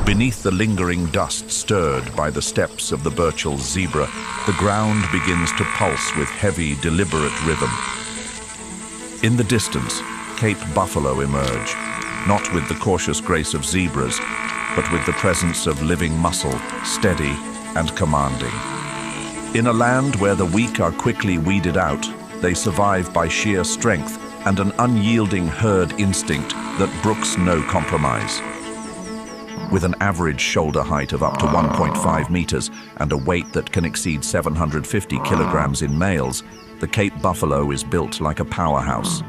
Beneath the lingering dust stirred by the steps of the Burchell zebra, the ground begins to pulse with heavy, deliberate rhythm. In the distance, Cape buffalo emerge, not with the cautious grace of zebras, but with the presence of living muscle, steady and commanding. In a land where the weak are quickly weeded out, they survive by sheer strength and an unyielding herd instinct that brooks no compromise. With an average shoulder height of up to 1.5 meters and a weight that can exceed 750 kilograms in males, the Cape buffalo is built like a powerhouse.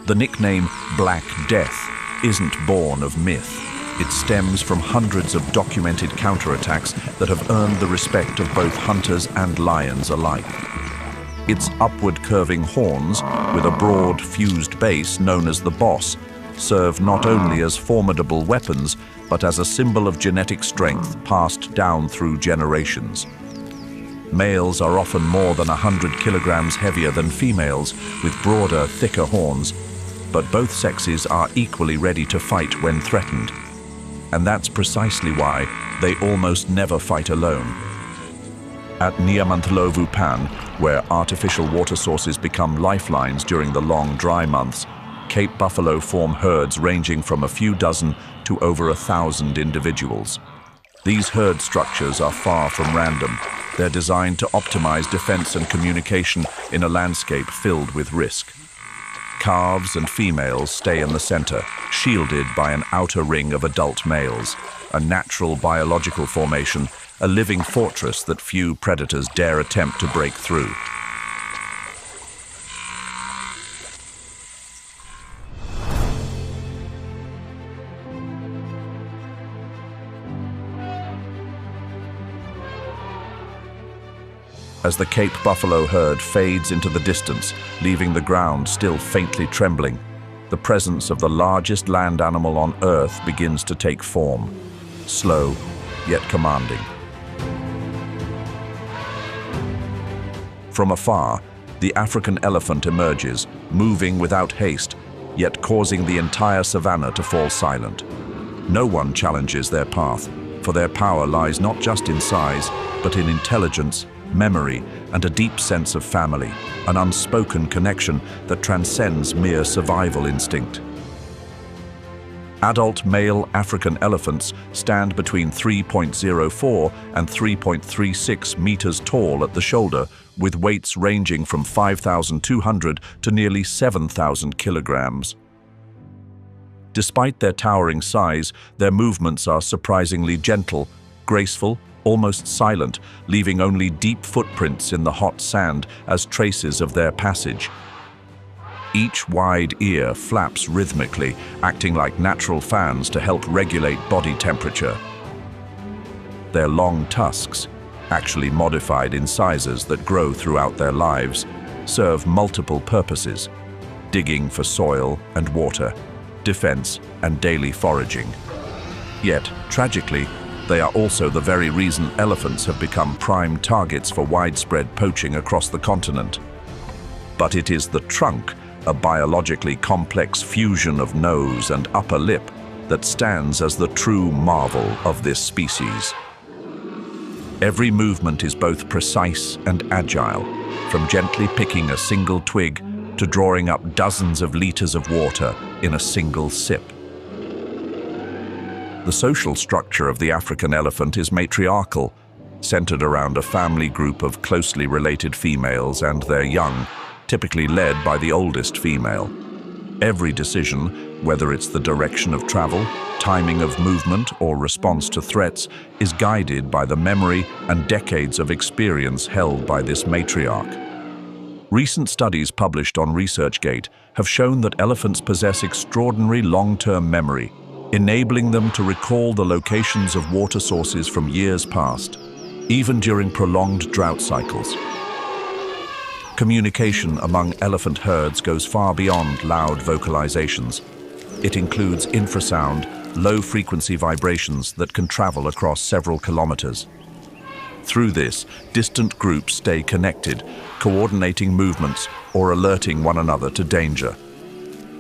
The nickname Black Death isn't born of myth. It stems from hundreds of documented counterattacks that have earned the respect of both hunters and lions alike. Its upward curving horns, with a broad fused base known as the boss, serve not only as formidable weapons, but as a symbol of genetic strength passed down through generations. Males are often more than 100 kilograms heavier than females, with broader, thicker horns, but both sexes are equally ready to fight when threatened. And that's precisely why they almost never fight alone. At Hwange Pan, where artificial water sources become lifelines during the long dry months, Cape buffalo form herds ranging from a few dozen to over 1,000 individuals. These herd structures are far from random. They're designed to optimize defense and communication in a landscape filled with risk. Calves and females stay in the center, shielded by an outer ring of adult males, a natural biological formation, a living fortress that few predators dare attempt to break through. As the Cape buffalo herd fades into the distance, leaving the ground still faintly trembling, the presence of the largest land animal on Earth begins to take form, slow yet commanding. From afar, the African elephant emerges, moving without haste, yet causing the entire savanna to fall silent. No one challenges their path, for their power lies not just in size, but in intelligence, memory, and a deep sense of family, an unspoken connection that transcends mere survival instinct. Adult male African elephants stand between 3.04 and 3.36 meters tall at the shoulder, with weights ranging from 5,200 to nearly 7,000 kilograms. Despite their towering size, their movements are surprisingly gentle, graceful, almost silent, leaving only deep footprints in the hot sand as traces of their passage. Each wide ear flaps rhythmically, acting like natural fans to help regulate body temperature. Their long tusks, actually modified incisors that grow throughout their lives, serve multiple purposes: digging for soil and water, defense, and daily foraging. Yet, tragically, they are also the very reason elephants have become prime targets for widespread poaching across the continent. But it is the trunk, a biologically complex fusion of nose and upper lip, that stands as the true marvel of this species. Every movement is both precise and agile, from gently picking a single twig to drawing up dozens of liters of water in a single sip. The social structure of the African elephant is matriarchal, centered around a family group of closely related females and their young, typically led by the oldest female. Every decision, whether it's the direction of travel, timing of movement, or response to threats, is guided by the memory and decades of experience held by this matriarch. Recent studies published on ResearchGate have shown that elephants possess extraordinary long-term memory, enabling them to recall the locations of water sources from years past, even during prolonged drought cycles. Communication among elephant herds goes far beyond loud vocalizations. It includes infrasound, low-frequency vibrations that can travel across several kilometers. Through this, distant groups stay connected, coordinating movements or alerting one another to danger.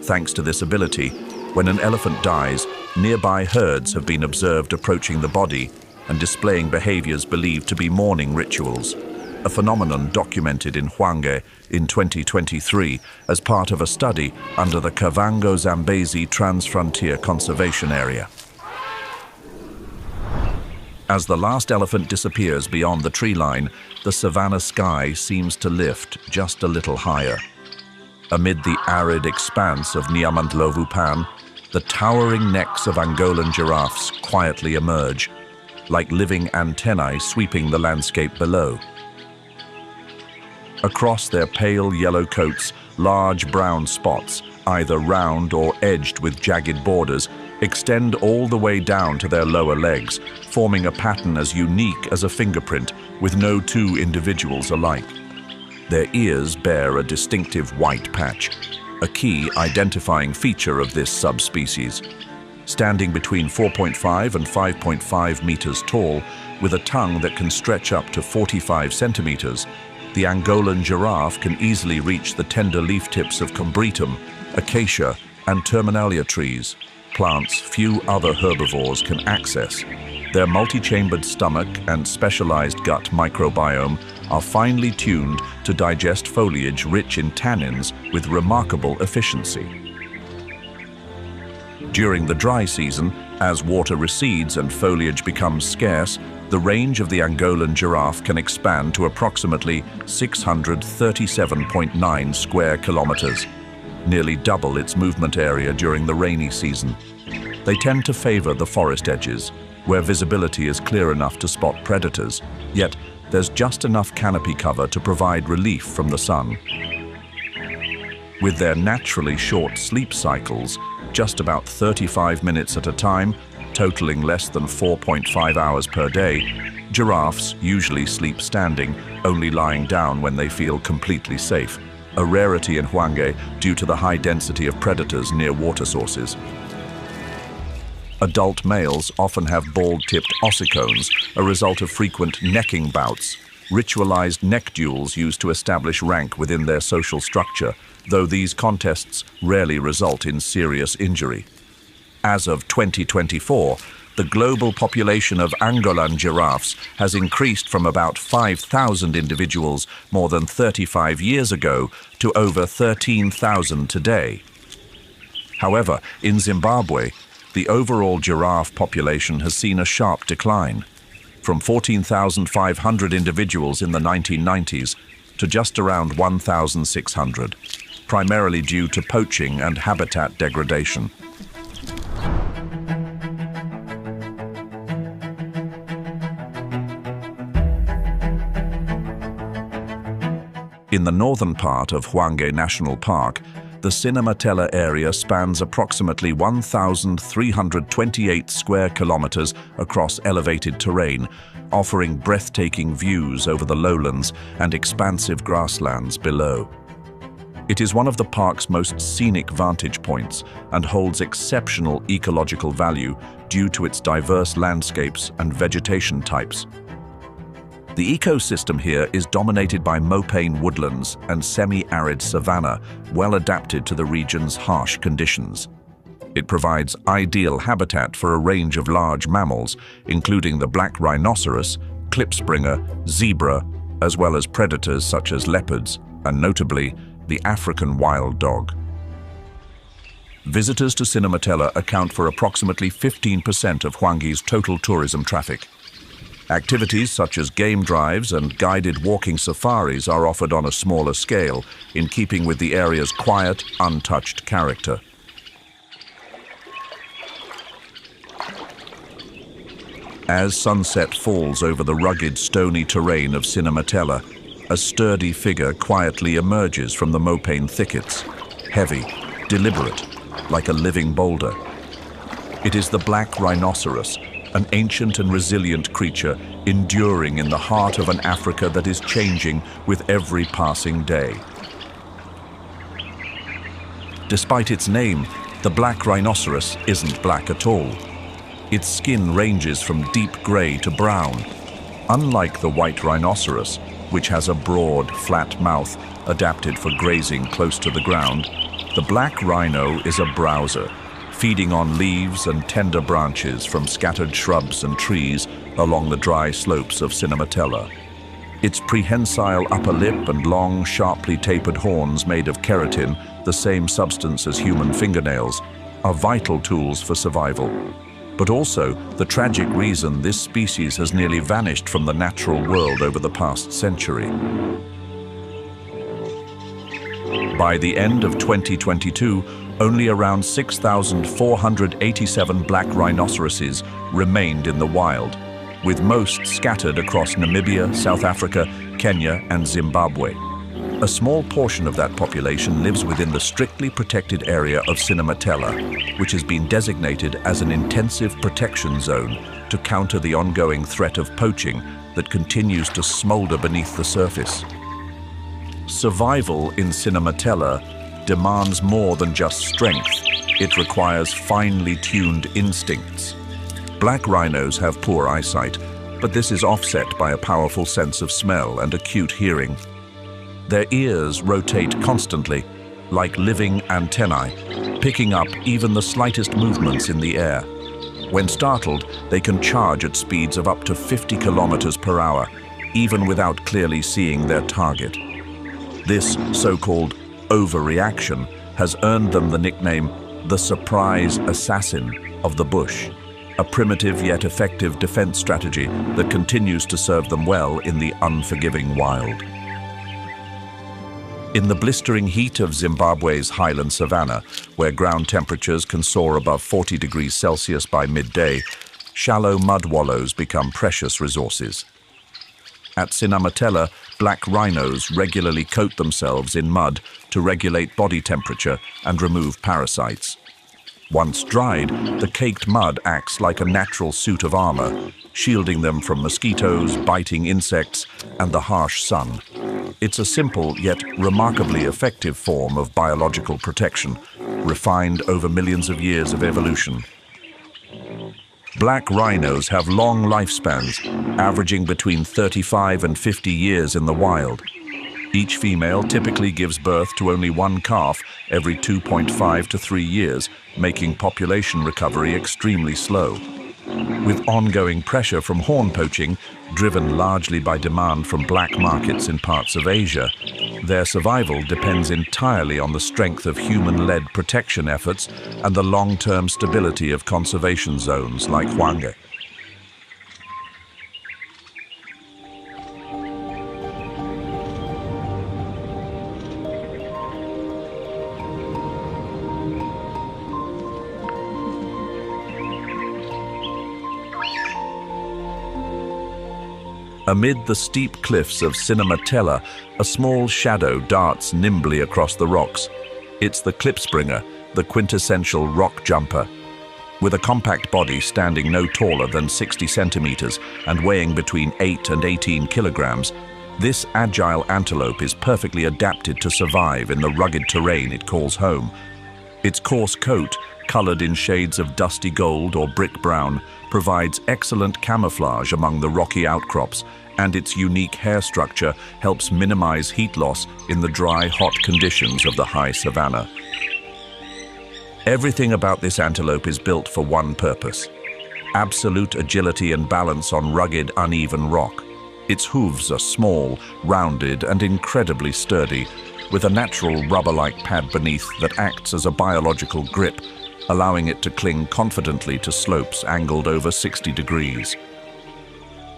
Thanks to this ability, when an elephant dies, nearby herds have been observed approaching the body and displaying behaviors believed to be mourning rituals, a phenomenon documented in Hwange in 2023 as part of a study under the Hwange Trans-Frontier Conservation Area. As the last elephant disappears beyond the tree line, the savanna sky seems to lift just a little higher. Amid the arid expanse of Pan, the towering necks of Angolan giraffes quietly emerge, like living antennae sweeping the landscape below. Across their pale yellow coats, large brown spots, either round or edged with jagged borders, extend all the way down to their lower legs, forming a pattern as unique as a fingerprint, with no two individuals alike. Their ears bear a distinctive white patch, a key identifying feature of this subspecies. Standing between 4.5 and 5.5 meters tall, with a tongue that can stretch up to 45 centimeters, the Angolan giraffe can easily reach the tender leaf tips of combretum, acacia, and terminalia trees, plants few other herbivores can access. Their multi-chambered stomach and specialized gut microbiome are finely tuned to digest foliage rich in tannins with remarkable efficiency. During the dry season, as water recedes and foliage becomes scarce, the range of the Angolan giraffe can expand to approximately 637.9 square kilometers, nearly double its movement area during the rainy season. They tend to favor the forest edges, where visibility is clear enough to spot predators, yet there's just enough canopy cover to provide relief from the sun. With their naturally short sleep cycles, just about 35 minutes at a time, totaling less than 4.5 hours per day, giraffes usually sleep standing, only lying down when they feel completely safe, a rarity in Hwange due to the high density of predators near water sources. Adult males often have bald-tipped ossicones, a result of frequent necking bouts, ritualized neck duels used to establish rank within their social structure, though these contests rarely result in serious injury. As of 2024, the global population of Angolan giraffes has increased from about 5,000 individuals more than 35 years ago to over 13,000 today. However, in Zimbabwe, the overall giraffe population has seen a sharp decline, from 14,500 individuals in the 1990s to just around 1,600, primarily due to poaching and habitat degradation. In the northern part of Hwange National Park, the Cinematella area spans approximately 1,328 square kilometers across elevated terrain, offering breathtaking views over the lowlands and expansive grasslands below. It is one of the park's most scenic vantage points and holds exceptional ecological value due to its diverse landscapes and vegetation types. The ecosystem here is dominated by mopane woodlands and semi-arid savanna, well adapted to the region's harsh conditions. It provides ideal habitat for a range of large mammals, including the black rhinoceros, klipspringer, zebra, as well as predators such as leopards, and notably, the African wild dog. Visitors to Cinematella account for approximately 15% of Hwange's total tourism traffic. Activities such as game drives and guided walking safaris are offered on a smaller scale, in keeping with the area's quiet, untouched character. As sunset falls over the rugged, stony terrain of Cinematella, a sturdy figure quietly emerges from the mopane thickets, heavy, deliberate, like a living boulder. It is the black rhinoceros, an ancient and resilient creature enduring in the heart of an Africa that is changing with every passing day. Despite its name, the black rhinoceros isn't black at all. Its skin ranges from deep gray to brown. Unlike the white rhinoceros, which has a broad, flat mouth adapted for grazing close to the ground, the black rhino is a browser, feeding on leaves and tender branches from scattered shrubs and trees along the dry slopes of Cinematella. Its prehensile upper lip and long, sharply tapered horns made of keratin, the same substance as human fingernails, are vital tools for survival. But also the tragic reason this species has nearly vanished from the natural world over the past century. By the end of 2022, only around 6,487 black rhinoceroses remained in the wild, with most scattered across Namibia, South Africa, Kenya, and Zimbabwe. A small portion of that population lives within the strictly protected area of Cinematella, which has been designated as an intensive protection zone to counter the ongoing threat of poaching that continues to smolder beneath the surface. Survival in Cinematella demands more than just strength. It requires finely tuned instincts. Black rhinos have poor eyesight, but this is offset by a powerful sense of smell and acute hearing. Their ears rotate constantly, like living antennae, picking up even the slightest movements in the air. When startled, they can charge at speeds of up to 50 kilometers per hour, even without clearly seeing their target. This so-called overreaction has earned them the nickname the surprise assassin of the bush, a primitive yet effective defense strategy that continues to serve them well in the unforgiving wild. In the blistering heat of Zimbabwe's highland savanna, where ground temperatures can soar above 40 degrees Celsius by midday, shallow mud wallows become precious resources. At Cinematella, black rhinos regularly coat themselves in mud to regulate body temperature and remove parasites. Once dried, the caked mud acts like a natural suit of armor, shielding them from mosquitoes, biting insects, and the harsh sun. It's a simple yet remarkably effective form of biological protection, refined over millions of years of evolution. Black rhinos have long lifespans, averaging between 35 and 50 years in the wild. Each female typically gives birth to only one calf every 2.5 to 3 years, making population recovery extremely slow. With ongoing pressure from horn poaching, driven largely by demand from black markets in parts of Asia, their survival depends entirely on the strength of human-led protection efforts and the long-term stability of conservation zones like Hwange. Amid the steep cliffs of Cinematella, a small shadow darts nimbly across the rocks. It's the klipspringer, the quintessential rock jumper. With a compact body standing no taller than 60 centimeters and weighing between 8 and 18 kilograms, this agile antelope is perfectly adapted to survive in the rugged terrain it calls home. Its coarse coat, colored in shades of dusty gold or brick brown, provides excellent camouflage among the rocky outcrops, and its unique hair structure helps minimize heat loss in the dry, hot conditions of the high savanna. Everything about this antelope is built for one purpose: absolute agility and balance on rugged, uneven rock. Its hooves are small, rounded, and incredibly sturdy, with a natural rubber-like pad beneath that acts as a biological grip, allowing it to cling confidently to slopes angled over 60 degrees.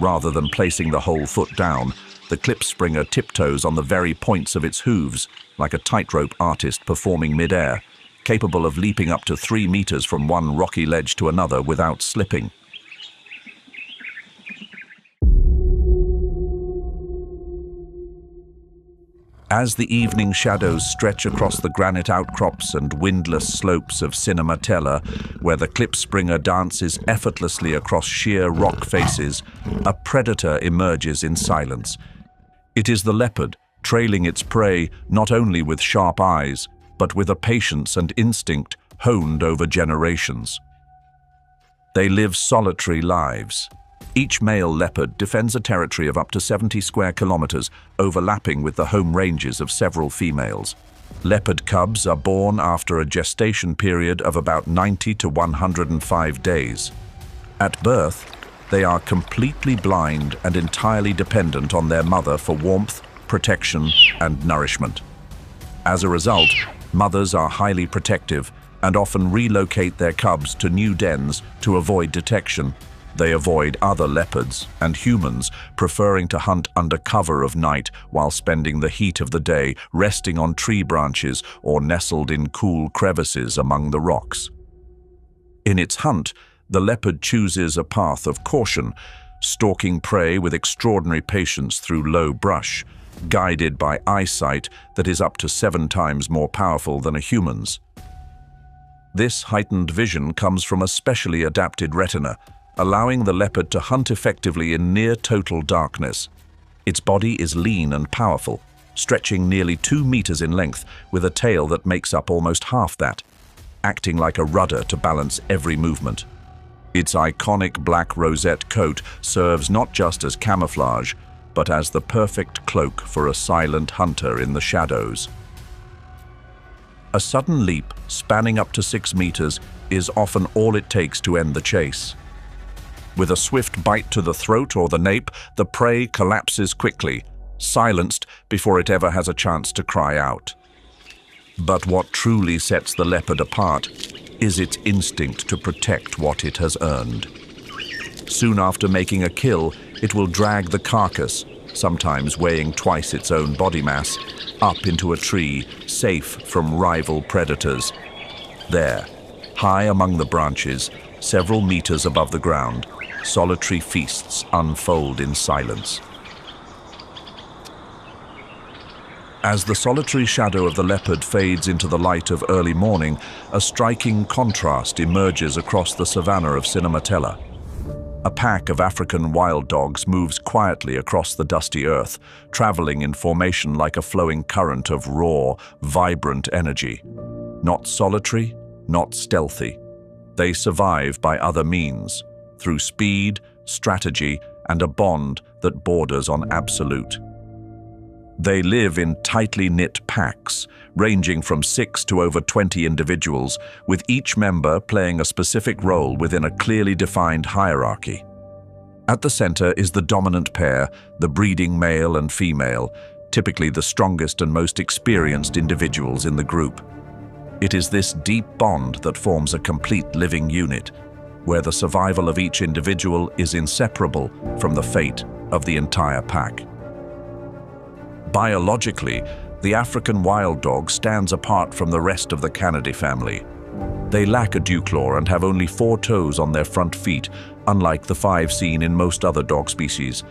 Rather than placing the whole foot down, the klipspringer tiptoes on the very points of its hooves, like a tightrope artist performing mid-air, capable of leaping up to 3 meters from one rocky ledge to another without slipping. As the evening shadows stretch across the granite outcrops and windless slopes of Cinematella, where the klipspringer dances effortlessly across sheer rock faces, a predator emerges in silence. It is the leopard, trailing its prey not only with sharp eyes, but with a patience and instinct honed over generations. They live solitary lives. Each male leopard defends a territory of up to 70 square kilometers, overlapping with the home ranges of several females. Leopard cubs are born after a gestation period of about 90 to 105 days. At birth, they are completely blind and entirely dependent on their mother for warmth, protection, and nourishment. As a result, mothers are highly protective and often relocate their cubs to new dens to avoid detection. They avoid other leopards and humans, preferring to hunt under cover of night while spending the heat of the day resting on tree branches or nestled in cool crevices among the rocks. In its hunt, the leopard chooses a path of caution, stalking prey with extraordinary patience through low brush, guided by eyesight that is up to 7 times more powerful than a human's. This heightened vision comes from a specially adapted retina, allowing the leopard to hunt effectively in near total darkness. Its body is lean and powerful, stretching nearly 2 meters in length with a tail that makes up almost half that, acting like a rudder to balance every movement. Its iconic black rosette coat serves not just as camouflage, but as the perfect cloak for a silent hunter in the shadows. A sudden leap, spanning up to 6 meters, is often all it takes to end the chase. With a swift bite to the throat or the nape, the prey collapses quickly, silenced before it ever has a chance to cry out. But what truly sets the leopard apart is its instinct to protect what it has earned. Soon after making a kill, it will drag the carcass, sometimes weighing twice its own body mass, up into a tree, safe from rival predators. There, high among the branches, several meters above the ground, solitary feasts unfold in silence. As the solitary shadow of the leopard fades into the light of early morning, a striking contrast emerges across the savanna of Cinematella. A pack of African wild dogs moves quietly across the dusty earth, traveling in formation like a flowing current of raw, vibrant energy. Not solitary, not stealthy. They survive by other means, through speed, strategy, and a bond that borders on absolute. They live in tightly knit packs, ranging from 6 to over 20 individuals, with each member playing a specific role within a clearly defined hierarchy. At the center is the dominant pair, the breeding male and female, typically the strongest and most experienced individuals in the group. It is this deep bond that forms a complete living unit, where the survival of each individual is inseparable from the fate of the entire pack. Biologically, the African wild dog stands apart from the rest of the Canidae family. They lack a dewclaw and have only 4 toes on their front feet, unlike the 5 seen in most other dog species.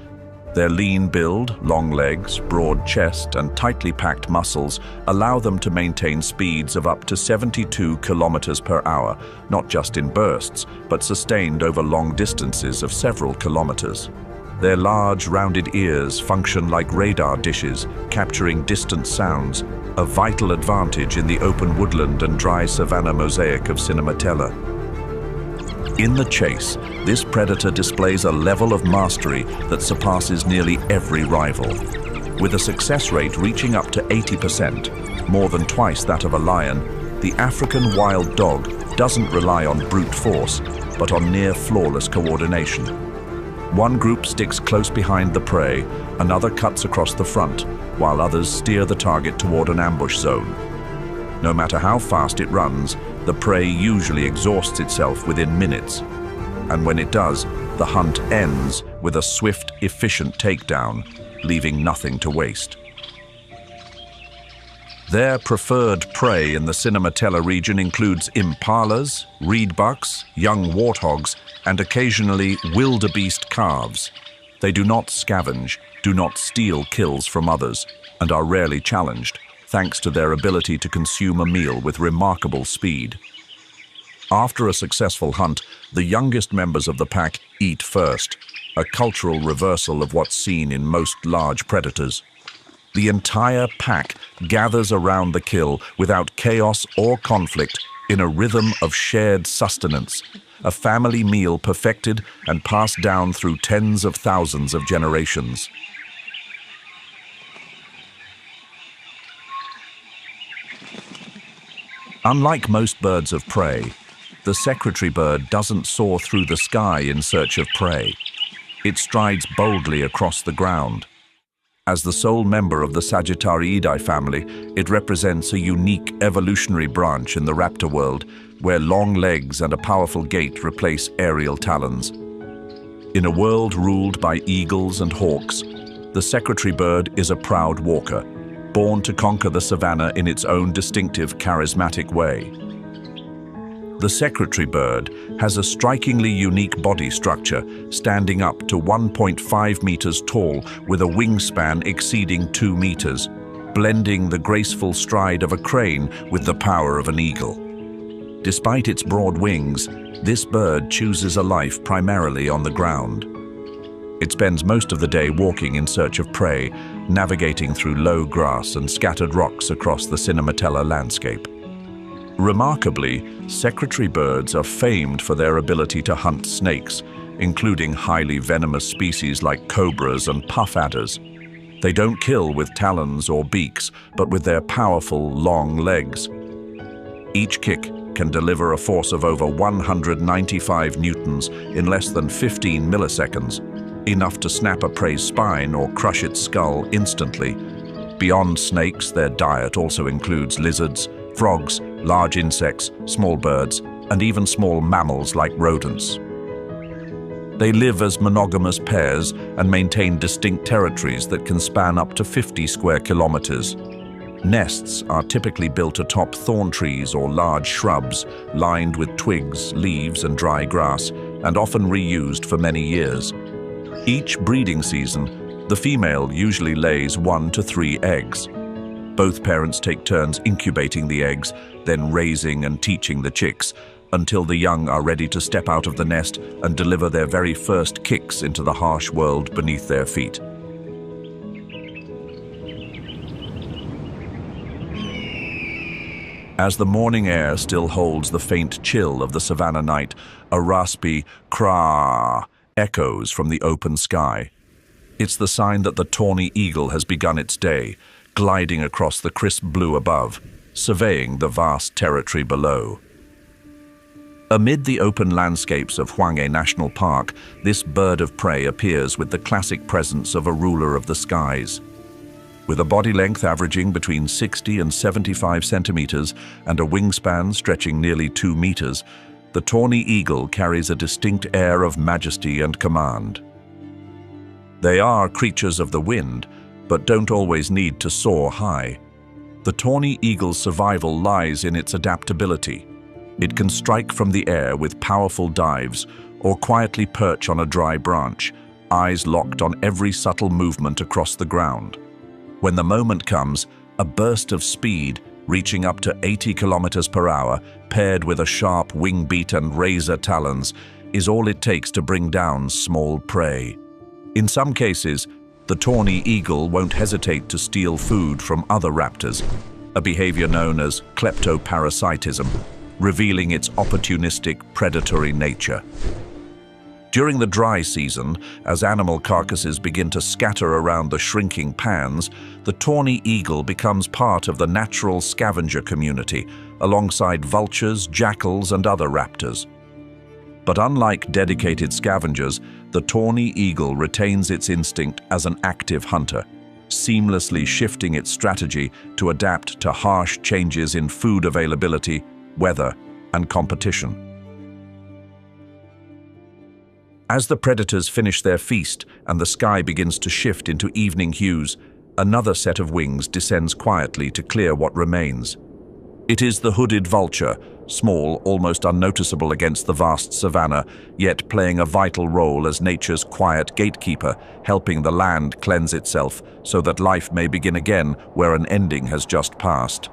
Their lean build, long legs, broad chest, and tightly packed muscles allow them to maintain speeds of up to 72 kilometers per hour, not just in bursts, but sustained over long distances of several kilometers. Their large, rounded ears function like radar dishes, capturing distant sounds, a vital advantage in the open woodland and dry savanna mosaic of Cinematella. In the chase, this predator displays a level of mastery that surpasses nearly every rival. With a success rate reaching up to 80%, more than twice that of a lion, the African wild dog doesn't rely on brute force. but on near-flawless coordination. One group sticks close behind the prey, another cuts across the front, while others steer the target toward an ambush zone. No matter how fast it runs, the prey usually exhausts itself within minutes. And when it does, the hunt ends with a swift, efficient takedown, leaving nothing to waste. Their preferred prey in the Cinematella region includes impalas, reedbucks, young warthogs, and occasionally wildebeest calves. They do not scavenge, do not steal kills from others, and are rarely challenged, thanks to their ability to consume a meal with remarkable speed. After a successful hunt, the youngest members of the pack eat first, a cultural reversal of what's seen in most large predators. The entire pack gathers around the kill without chaos or conflict in a rhythm of shared sustenance, a family meal perfected and passed down through tens of thousands of generations. Unlike most birds of prey, the secretary bird doesn't soar through the sky in search of prey. It strides boldly across the ground. As the sole member of the Sagittariidae family, it represents a unique evolutionary branch in the raptor world, where long legs and a powerful gait replace aerial talons. In a world ruled by eagles and hawks, the secretary bird is a proud walker, born to conquer the savanna in its own distinctive, charismatic way. The secretary bird has a strikingly unique body structure, standing up to 1.5 meters tall with a wingspan exceeding 2 meters, blending the graceful stride of a crane with the power of an eagle. Despite its broad wings, this bird chooses a life primarily on the ground. It spends most of the day walking in search of prey, navigating through low grass and scattered rocks across the Cinematella landscape. Remarkably, secretary birds are famed for their ability to hunt snakes, including highly venomous species like cobras and puff adders. They don't kill with talons or beaks, but with their powerful, long legs. Each kick can deliver a force of over 195 newtons in less than 15 milliseconds, enough to snap a prey's spine or crush its skull instantly. Beyond snakes, their diet also includes lizards, frogs, large insects, small birds, and even small mammals like rodents. They live as monogamous pairs and maintain distinct territories that can span up to 50 square kilometers. Nests are typically built atop thorn trees or large shrubs, lined with twigs, leaves, and dry grass, and often reused for many years. Each breeding season, the female usually lays 1 to 3 eggs. Both parents take turns incubating the eggs, then raising and teaching the chicks, until the young are ready to step out of the nest and deliver their very first kicks into the harsh world beneath their feet. As the morning air still holds the faint chill of the savanna night, a raspy "craa" echoes from the open sky. It's the sign that the tawny eagle has begun its day, gliding across the crisp blue above, surveying the vast territory below. Amid the open landscapes of Hwange National Park, this bird of prey appears with the classic presence of a ruler of the skies. With a body length averaging between 60 and 75 centimeters and a wingspan stretching nearly 2 meters, the tawny eagle carries a distinct air of majesty and command. They are creatures of the wind, but don't always need to soar high. The tawny eagle's survival lies in its adaptability. It can strike from the air with powerful dives or quietly perch on a dry branch, eyes locked on every subtle movement across the ground. When the moment comes, a burst of speed, reaching up to 80 kilometers per hour, paired with a sharp wing beat and razor talons, is all it takes to bring down small prey. In some cases, the tawny eagle won't hesitate to steal food from other raptors, a behavior known as kleptoparasitism, revealing its opportunistic, predatory nature. During the dry season, as animal carcasses begin to scatter around the shrinking pans, the tawny eagle becomes part of the natural scavenger community, alongside vultures, jackals, and other raptors. But unlike dedicated scavengers, the tawny eagle retains its instinct as an active hunter, seamlessly shifting its strategy to adapt to harsh changes in food availability, weather, and competition. As the predators finish their feast and the sky begins to shift into evening hues, another set of wings descends quietly to clear what remains. It is the hooded vulture, small, almost unnoticeable against the vast savanna, yet playing a vital role as nature's quiet gatekeeper, helping the land cleanse itself so that life may begin again where an ending has just passed.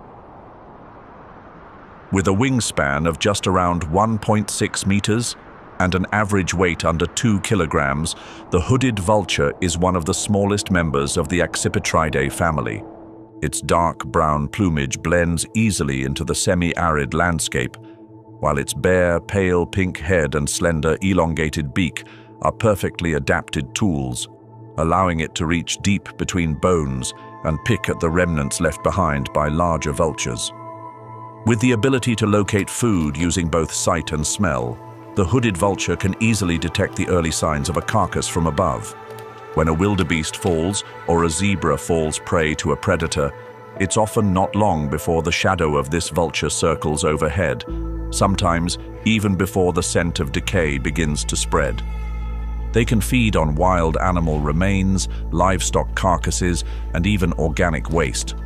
With a wingspan of just around 1.6 meters and an average weight under 2 kilograms, the hooded vulture is one of the smallest members of the Accipitridae family. Its dark brown plumage blends easily into the semi-arid landscape, while its bare, pale pink head and slender, elongated beak are perfectly adapted tools, allowing it to reach deep between bones and pick at the remnants left behind by larger vultures. With the ability to locate food using both sight and smell, the hooded vulture can easily detect the early signs of a carcass from above. When a wildebeest falls or a zebra falls prey to a predator, it's often not long before the shadow of this vulture circles overhead, sometimes even before the scent of decay begins to spread. They can feed on wild animal remains, livestock carcasses, and even organic waste.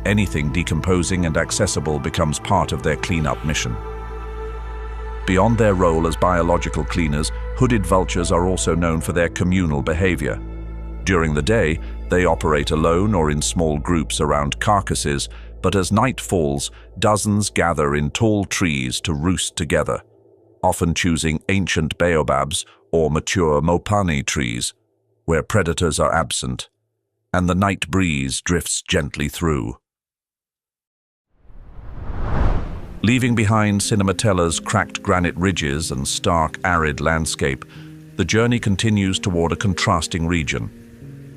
Anything decomposing and accessible becomes part of their cleanup mission. Beyond their role as biological cleaners, hooded vultures are also known for their communal behavior. During the day, they operate alone or in small groups around carcasses, but as night falls, dozens gather in tall trees to roost together, often choosing ancient baobabs or mature mopane trees, where predators are absent, and the night breeze drifts gently through. Leaving behind Cinematella's cracked granite ridges and stark, arid landscape, the journey continues toward a contrasting region,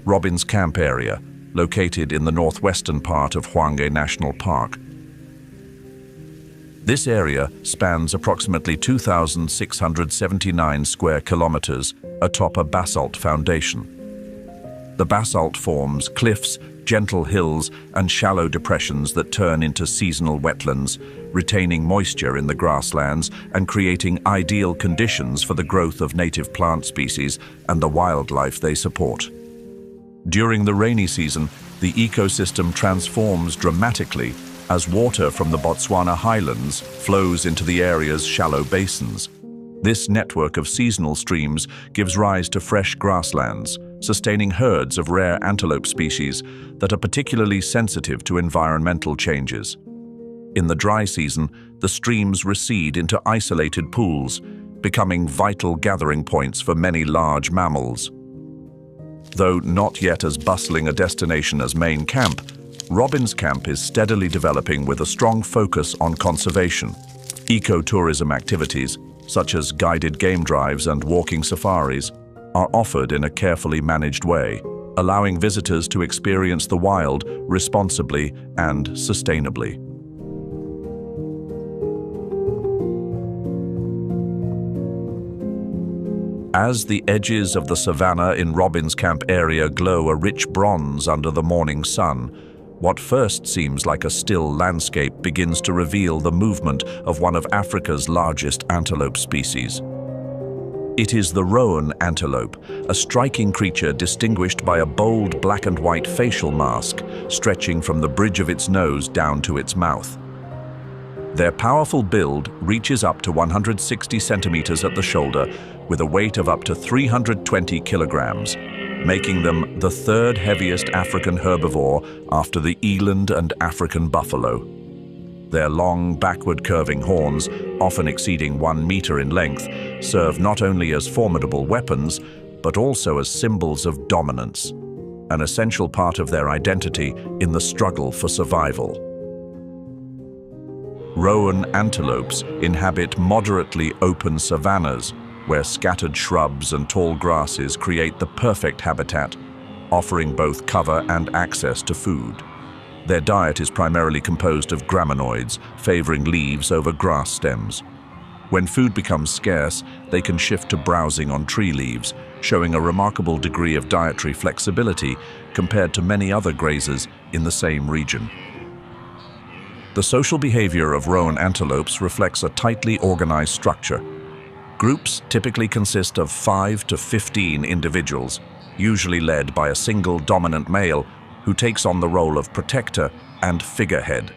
Robins Camp area, located in the northwestern part of Hwange National Park. This area spans approximately 2,679 square kilometers atop a basalt foundation. The basalt forms cliffs, gentle hills, and shallow depressions that turn into seasonal wetlands, retaining moisture in the grasslands and creating ideal conditions for the growth of native plant species and the wildlife they support. During the rainy season, the ecosystem transforms dramatically as water from the Botswana highlands flows into the area's shallow basins. This network of seasonal streams gives rise to fresh grasslands, sustaining herds of rare antelope species that are particularly sensitive to environmental changes. In the dry season, the streams recede into isolated pools, becoming vital gathering points for many large mammals. Though not yet as bustling a destination as Main Camp, Robins Camp is steadily developing with a strong focus on conservation. Ecotourism activities, such as guided game drives and walking safaris, are offered in a carefully managed way, allowing visitors to experience the wild responsibly and sustainably. As the edges of the savanna in Robins Camp area glow a rich bronze under the morning sun, what first seems like a still landscape begins to reveal the movement of one of Africa's largest antelope species. It is the roan antelope, a striking creature distinguished by a bold black and white facial mask stretching from the bridge of its nose down to its mouth. Their powerful build reaches up to 160 centimeters at the shoulder with a weight of up to 320 kilograms, making them the third heaviest African herbivore after the eland and African buffalo. Their long, backward-curving horns, often exceeding 1 meter in length, serve not only as formidable weapons, but also as symbols of dominance, an essential part of their identity in the struggle for survival. Roan antelopes inhabit moderately open savannas, where scattered shrubs and tall grasses create the perfect habitat, offering both cover and access to food. Their diet is primarily composed of graminoids, favoring leaves over grass stems. When food becomes scarce, they can shift to browsing on tree leaves, showing a remarkable degree of dietary flexibility compared to many other grazers in the same region. The social behavior of roan antelopes reflects a tightly organized structure. Groups typically consist of 5 to 15 individuals, usually led by a single dominant male who takes on the role of protector and figurehead.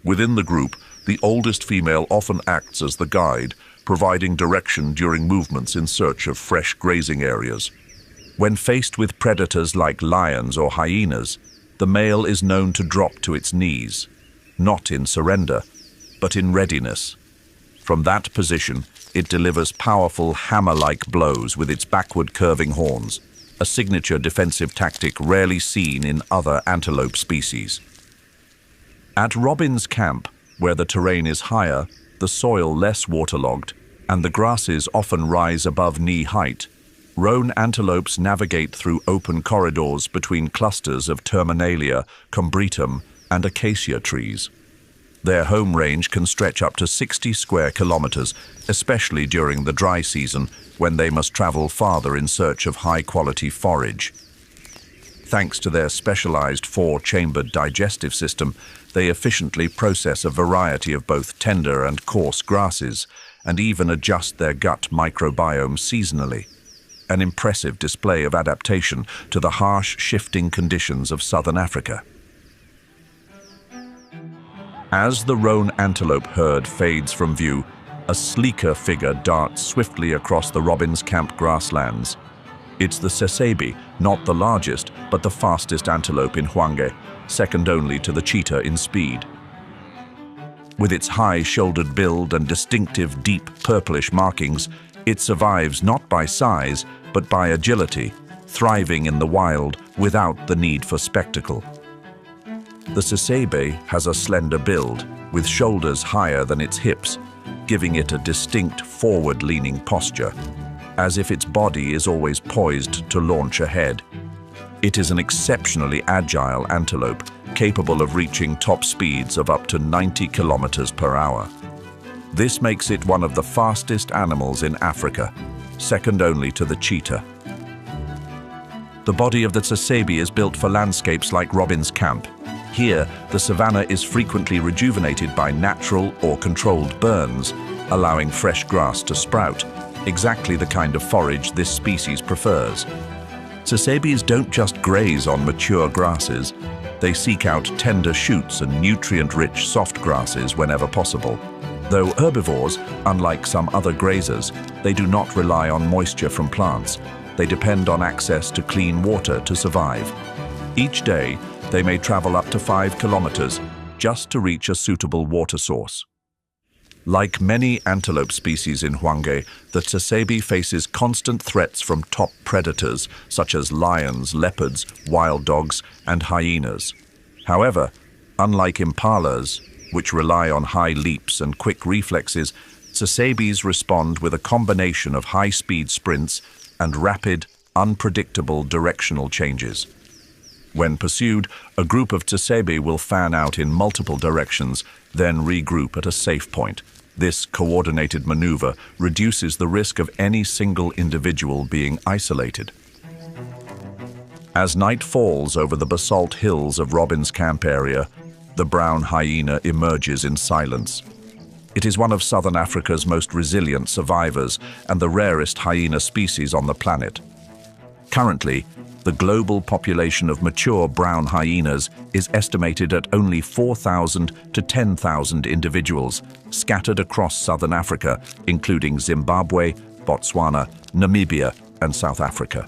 Within the group, the oldest female often acts as the guide, providing direction during movements in search of fresh grazing areas. When faced with predators like lions or hyenas, the male is known to drop to its knees, not in surrender, but in readiness. From that position, it delivers powerful hammer-like blows with its backward curving horns, a signature defensive tactic rarely seen in other antelope species. At Robin's Camp, where the terrain is higher, the soil less waterlogged, and the grasses often rise above knee height, roan antelopes navigate through open corridors between clusters of terminalia, combretum, and acacia trees. Their home range can stretch up to 60 square kilometers, especially during the dry season, when they must travel farther in search of high-quality forage. Thanks to their specialized 4-chambered digestive system, they efficiently process a variety of both tender and coarse grasses, and even adjust their gut microbiome seasonally. An impressive display of adaptation to the harsh, shifting conditions of southern Africa. As the roan antelope herd fades from view, a sleeker figure darts swiftly across the Robin's Camp grasslands. It's the Tsesebe, not the largest, but the fastest antelope in Hwange, second only to the cheetah in speed. With its high-shouldered build and distinctive deep purplish markings, it survives not by size, but by agility, thriving in the wild without the need for spectacle. The Tsesebe has a slender build, with shoulders higher than its hips, giving it a distinct forward-leaning posture, as if its body is always poised to launch ahead. It is an exceptionally agile antelope, capable of reaching top speeds of up to 90 kilometers per hour. This makes it one of the fastest animals in Africa, second only to the cheetah. The body of the Tsesebe is built for landscapes like Robin's Camp. Here, the savanna is frequently rejuvenated by natural or controlled burns, allowing fresh grass to sprout, exactly the kind of forage this species prefers. Tsesebes don't just graze on mature grasses, they seek out tender shoots and nutrient-rich soft grasses whenever possible. Though herbivores, unlike some other grazers, they do not rely on moisture from plants. They depend on access to clean water to survive. Each day, they may travel up to 5 kilometers just to reach a suitable water source. Like many antelope species in Hwange, the Tsesebe faces constant threats from top predators such as lions, leopards, wild dogs, and hyenas. However, unlike impalas, which rely on high leaps and quick reflexes, Tsesebes respond with a combination of high-speed sprints and rapid, unpredictable directional changes. When pursued, a group of Tsesebe will fan out in multiple directions, then regroup at a safe point. This coordinated maneuver reduces the risk of any single individual being isolated. As night falls over the basalt hills of Robin's Camp area, the brown hyena emerges in silence. It is one of southern Africa's most resilient survivors and the rarest hyena species on the planet. Currently, the global population of mature brown hyenas is estimated at only 4,000 to 10,000 individuals, scattered across southern Africa, including Zimbabwe, Botswana, Namibia, and South Africa.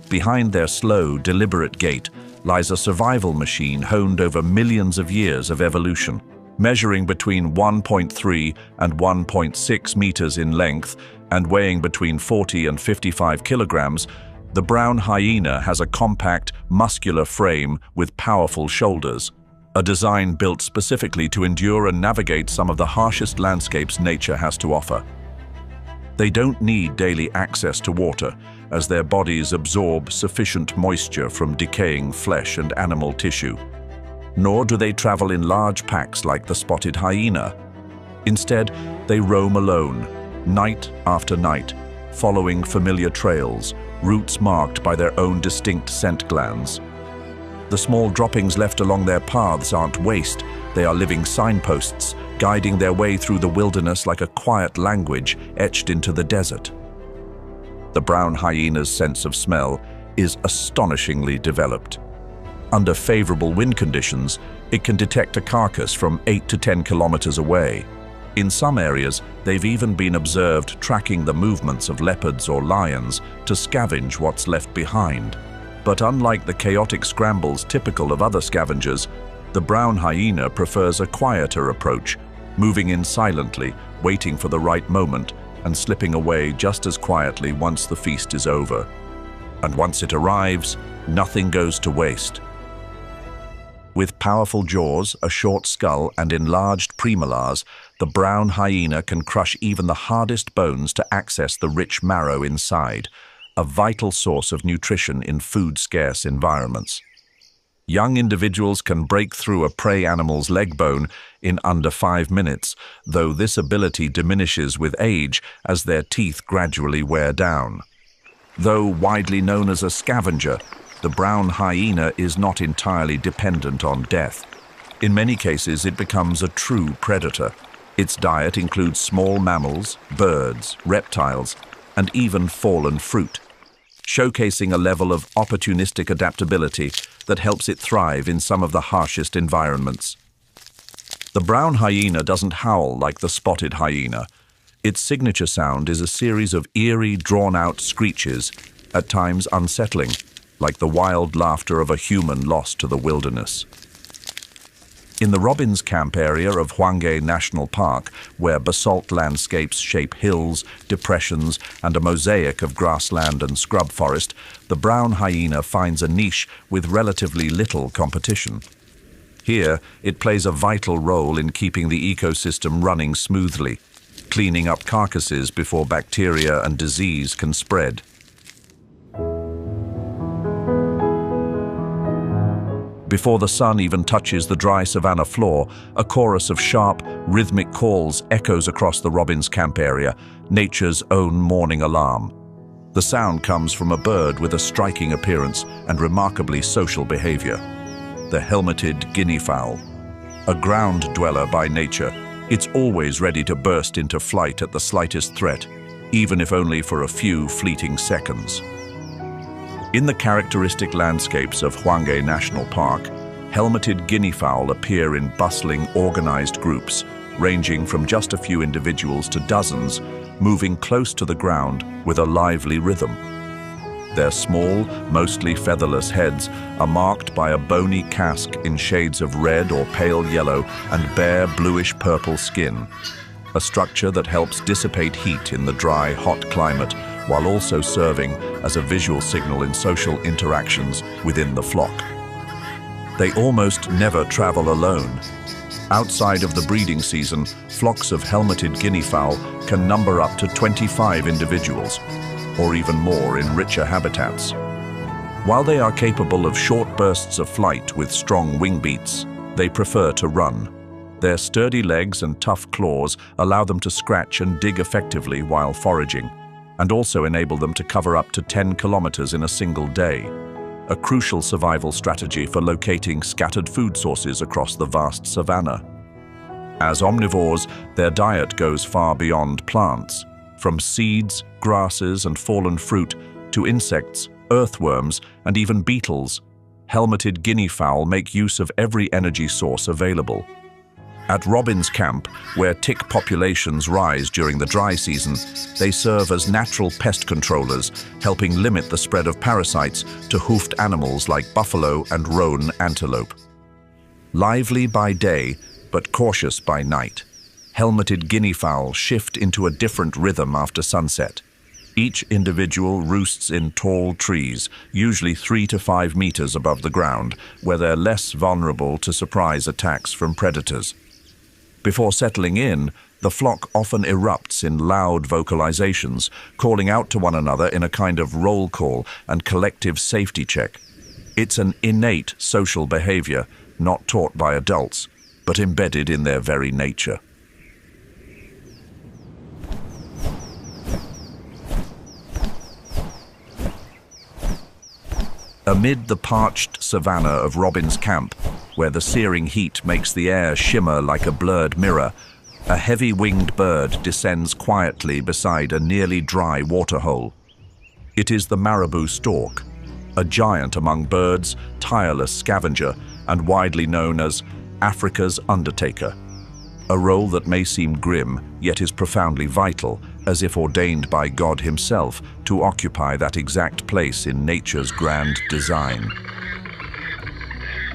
Behind their slow, deliberate gait lies a survival machine honed over millions of years of evolution. Measuring between 1.3 and 1.6 meters in length and weighing between 40 and 55 kilograms, the brown hyena has a compact, muscular frame with powerful shoulders, a design built specifically to endure and navigate some of the harshest landscapes nature has to offer. They don't need daily access to water, as their bodies absorb sufficient moisture from decaying flesh and animal tissue. Nor do they travel in large packs like the spotted hyena. Instead, they roam alone, night after night, following familiar trails, routes marked by their own distinct scent glands. The small droppings left along their paths aren't waste, they are living signposts, guiding their way through the wilderness like a quiet language etched into the desert. The brown hyena's sense of smell is astonishingly developed. Under favorable wind conditions, it can detect a carcass from 8 to 10 kilometers away. In some areas, they've even been observed tracking the movements of leopards or lions to scavenge what's left behind. But unlike the chaotic scrambles typical of other scavengers, the brown hyena prefers a quieter approach, moving in silently, waiting for the right moment, and slipping away just as quietly once the feast is over. And once it arrives, nothing goes to waste. With powerful jaws, a short skull, and enlarged premolars, the brown hyena can crush even the hardest bones to access the rich marrow inside, a vital source of nutrition in food-scarce environments. Young individuals can break through a prey animal's leg bone in under 5 minutes, though this ability diminishes with age as their teeth gradually wear down. Though widely known as a scavenger, the brown hyena is not entirely dependent on death. In many cases, it becomes a true predator. Its diet includes small mammals, birds, reptiles, and even fallen fruit, showcasing a level of opportunistic adaptability that helps it thrive in some of the harshest environments. The brown hyena doesn't howl like the spotted hyena. Its signature sound is a series of eerie, drawn-out screeches, at times unsettling, like the wild laughter of a human lost to the wilderness. In the Robins Camp area of Hwange National Park, where basalt landscapes shape hills, depressions, and a mosaic of grassland and scrub forest, the brown hyena finds a niche with relatively little competition. Here, it plays a vital role in keeping the ecosystem running smoothly, cleaning up carcasses before bacteria and disease can spread. Before the sun even touches the dry savanna floor, a chorus of sharp, rhythmic calls echoes across the Robins Camp area, nature's own morning alarm. The sound comes from a bird with a striking appearance and remarkably social behavior. The helmeted guinea fowl. A ground dweller by nature, it's always ready to burst into flight at the slightest threat, even if only for a few fleeting seconds. In the characteristic landscapes of Hwange National Park, helmeted guinea fowl appear in bustling, organized groups, ranging from just a few individuals to dozens, moving close to the ground with a lively rhythm. Their small, mostly featherless heads are marked by a bony casque in shades of red or pale yellow and bare bluish-purple skin, a structure that helps dissipate heat in the dry, hot climate, while also serving as a visual signal in social interactions within the flock. They almost never travel alone. Outside of the breeding season, flocks of helmeted guinea fowl can number up to 25 individuals, or even more in richer habitats. While they are capable of short bursts of flight with strong wing beats, they prefer to run. Their sturdy legs and tough claws allow them to scratch and dig effectively while foraging, and also enable them to cover up to 10 kilometers in a single day, a crucial survival strategy for locating scattered food sources across the vast savanna. As omnivores, their diet goes far beyond plants, from seeds, grasses, and fallen fruit to insects, earthworms, and even beetles. Helmeted guinea fowl make use of every energy source available. At Robins Camp, where tick populations rise during the dry season, they serve as natural pest controllers, helping limit the spread of parasites to hoofed animals like buffalo and roan antelope. Lively by day, but cautious by night, helmeted guinea fowl shift into a different rhythm after sunset. Each individual roosts in tall trees, usually 3 to 5 meters above the ground, where they're less vulnerable to surprise attacks from predators. Before settling in, the flock often erupts in loud vocalizations, calling out to one another in a kind of roll call and collective safety check. It's an innate social behavior, not taught by adults, but embedded in their very nature. Amid the parched savanna of Robin's Camp, where the searing heat makes the air shimmer like a blurred mirror, a heavy-winged bird descends quietly beside a nearly dry waterhole. It is the marabou stork, a giant among birds, tireless scavenger, and widely known as Africa's undertaker. A role that may seem grim, yet is profoundly vital, as if ordained by God himself to occupy that exact place in nature's grand design.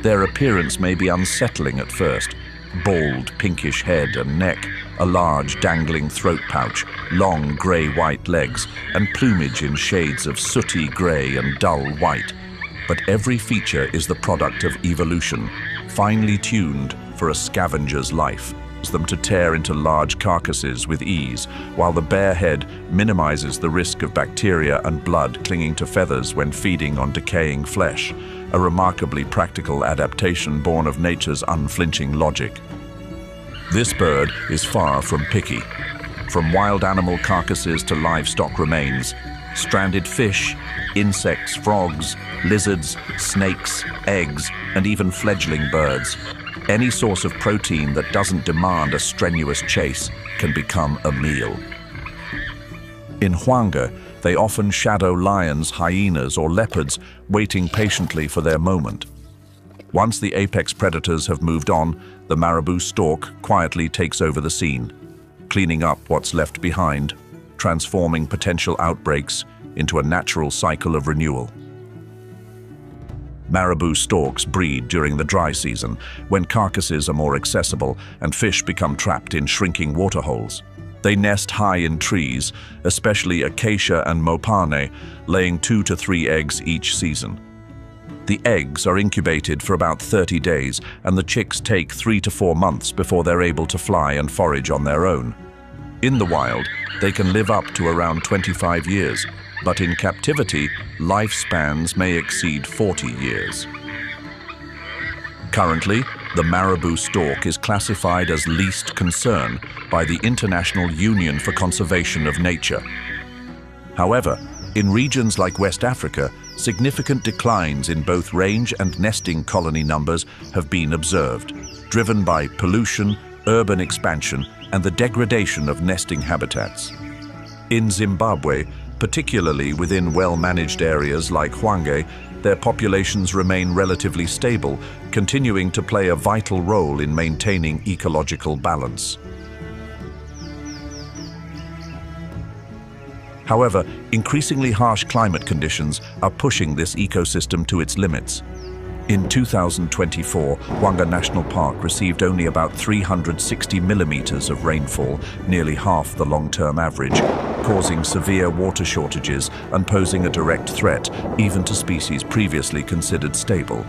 Their appearance may be unsettling at first. Bald, pinkish head and neck, a large, dangling throat pouch, long grey-white legs, and plumage in shades of sooty grey and dull white. But every feature is the product of evolution, finely tuned for a scavenger's life. Them to tear into large carcasses with ease, while the bare head minimizes the risk of bacteria and blood clinging to feathers when feeding on decaying flesh, a remarkably practical adaptation born of nature's unflinching logic. This bird is far from picky. From wild animal carcasses to livestock remains, stranded fish, insects, frogs, lizards, snakes, eggs, and even fledgling birds. Any source of protein that doesn't demand a strenuous chase can become a meal. In Hwange, they often shadow lions, hyenas, or leopards, waiting patiently for their moment. Once the apex predators have moved on, the marabou stork quietly takes over the scene, cleaning up what's left behind, transforming potential outbreaks into a natural cycle of renewal. Marabou storks breed during the dry season, when carcasses are more accessible and fish become trapped in shrinking waterholes. They nest high in trees, especially acacia and mopane, laying 2 to 3 eggs each season. The eggs are incubated for about 30 days, and the chicks take 3 to 4 months before they're able to fly and forage on their own. In the wild, they can live up to around 25 years, but in captivity, lifespans may exceed 40 years. Currently, the marabou stork is classified as least concern by the International Union for Conservation of Nature. However, in regions like West Africa, significant declines in both range and nesting colony numbers have been observed, driven by pollution, urban expansion, and the degradation of nesting habitats. In Zimbabwe, particularly within well-managed areas like Hwange, their populations remain relatively stable, continuing to play a vital role in maintaining ecological balance. However, increasingly harsh climate conditions are pushing this ecosystem to its limits. In 2024, Hwange National Park received only about 360 millimeters of rainfall, nearly half the long-term average, causing severe water shortages and posing a direct threat even to species previously considered stable.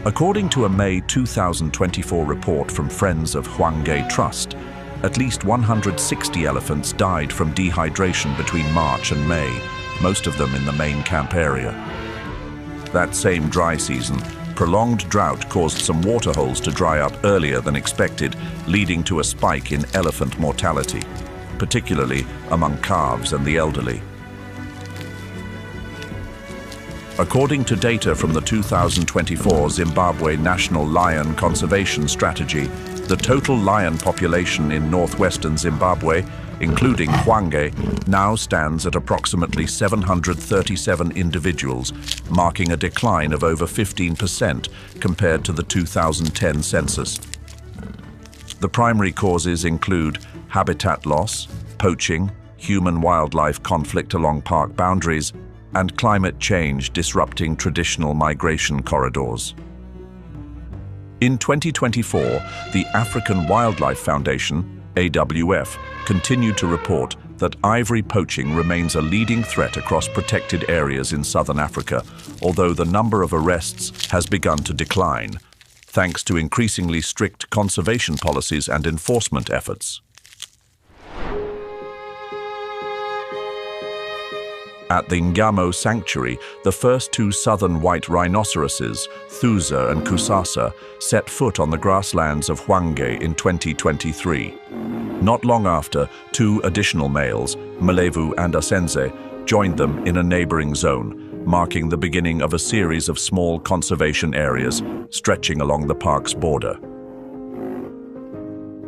According to a May 2024 report from Friends of Hwange Trust, at least 160 elephants died from dehydration between March and May, most of them in the main camp area. That same dry season, prolonged drought caused some waterholes to dry up earlier than expected, leading to a spike in elephant mortality, particularly among calves and the elderly. According to data from the 2024 Zimbabwe National Lion Conservation Strategy, the total lion population in northwestern Zimbabwe, including Hwange, now stands at approximately 737 individuals, marking a decline of over 15% compared to the 2010 census. The primary causes include habitat loss, poaching, human-wildlife conflict along park boundaries, and climate change disrupting traditional migration corridors. In 2024, the African Wildlife Foundation, AWF, continued to report that ivory poaching remains a leading threat across protected areas in southern Africa, although the number of arrests has begun to decline, thanks to increasingly strict conservation policies and enforcement efforts. At the Ngamo Sanctuary, the first 2 southern white rhinoceroses, Thusa and Kusasa, set foot on the grasslands of Hwange in 2023. Not long after, 2 additional males, Malevu and Asenze, joined them in a neighboring zone, marking the beginning of a series of small conservation areas stretching along the park's border.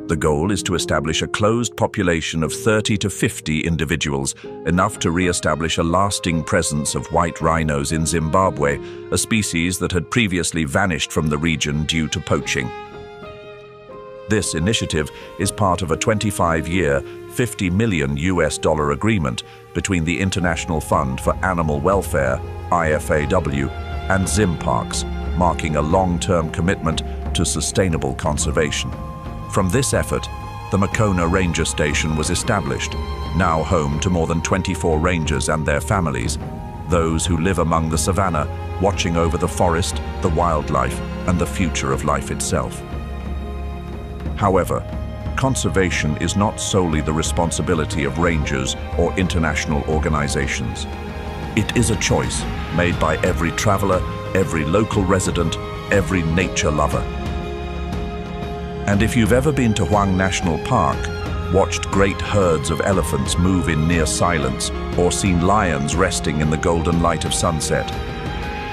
The goal is to establish a closed population of 30 to 50 individuals, enough to re-establish a lasting presence of white rhinos in Zimbabwe, a species that had previously vanished from the region due to poaching. This initiative is part of a 25-year, $50 million agreement between the International Fund for Animal Welfare, IFAW, and Zimparks, marking a long-term commitment to sustainable conservation. From this effort, the Makona Ranger Station was established, now home to more than 24 rangers and their families, those who live among the savannah, watching over the forest, the wildlife, and the future of life itself. However, conservation is not solely the responsibility of rangers or international organizations. It is a choice made by every traveler, every local resident, every nature lover. And if you've ever been to Hwange National Park, watched great herds of elephants move in near silence, or seen lions resting in the golden light of sunset,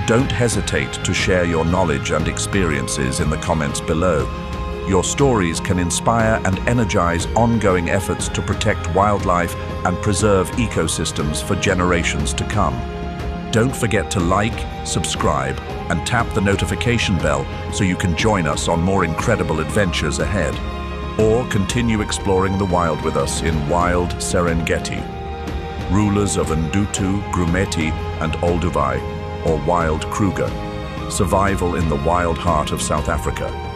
don't hesitate to share your knowledge and experiences in the comments below. Your stories can inspire and energize ongoing efforts to protect wildlife and preserve ecosystems for generations to come. Don't forget to like, subscribe, and tap the notification bell so you can join us on more incredible adventures ahead. Or continue exploring the wild with us in wild Serengeti, rulers of Ndutu, Grumeti, and Olduvai, or wild Kruger, survival in the wild heart of South Africa.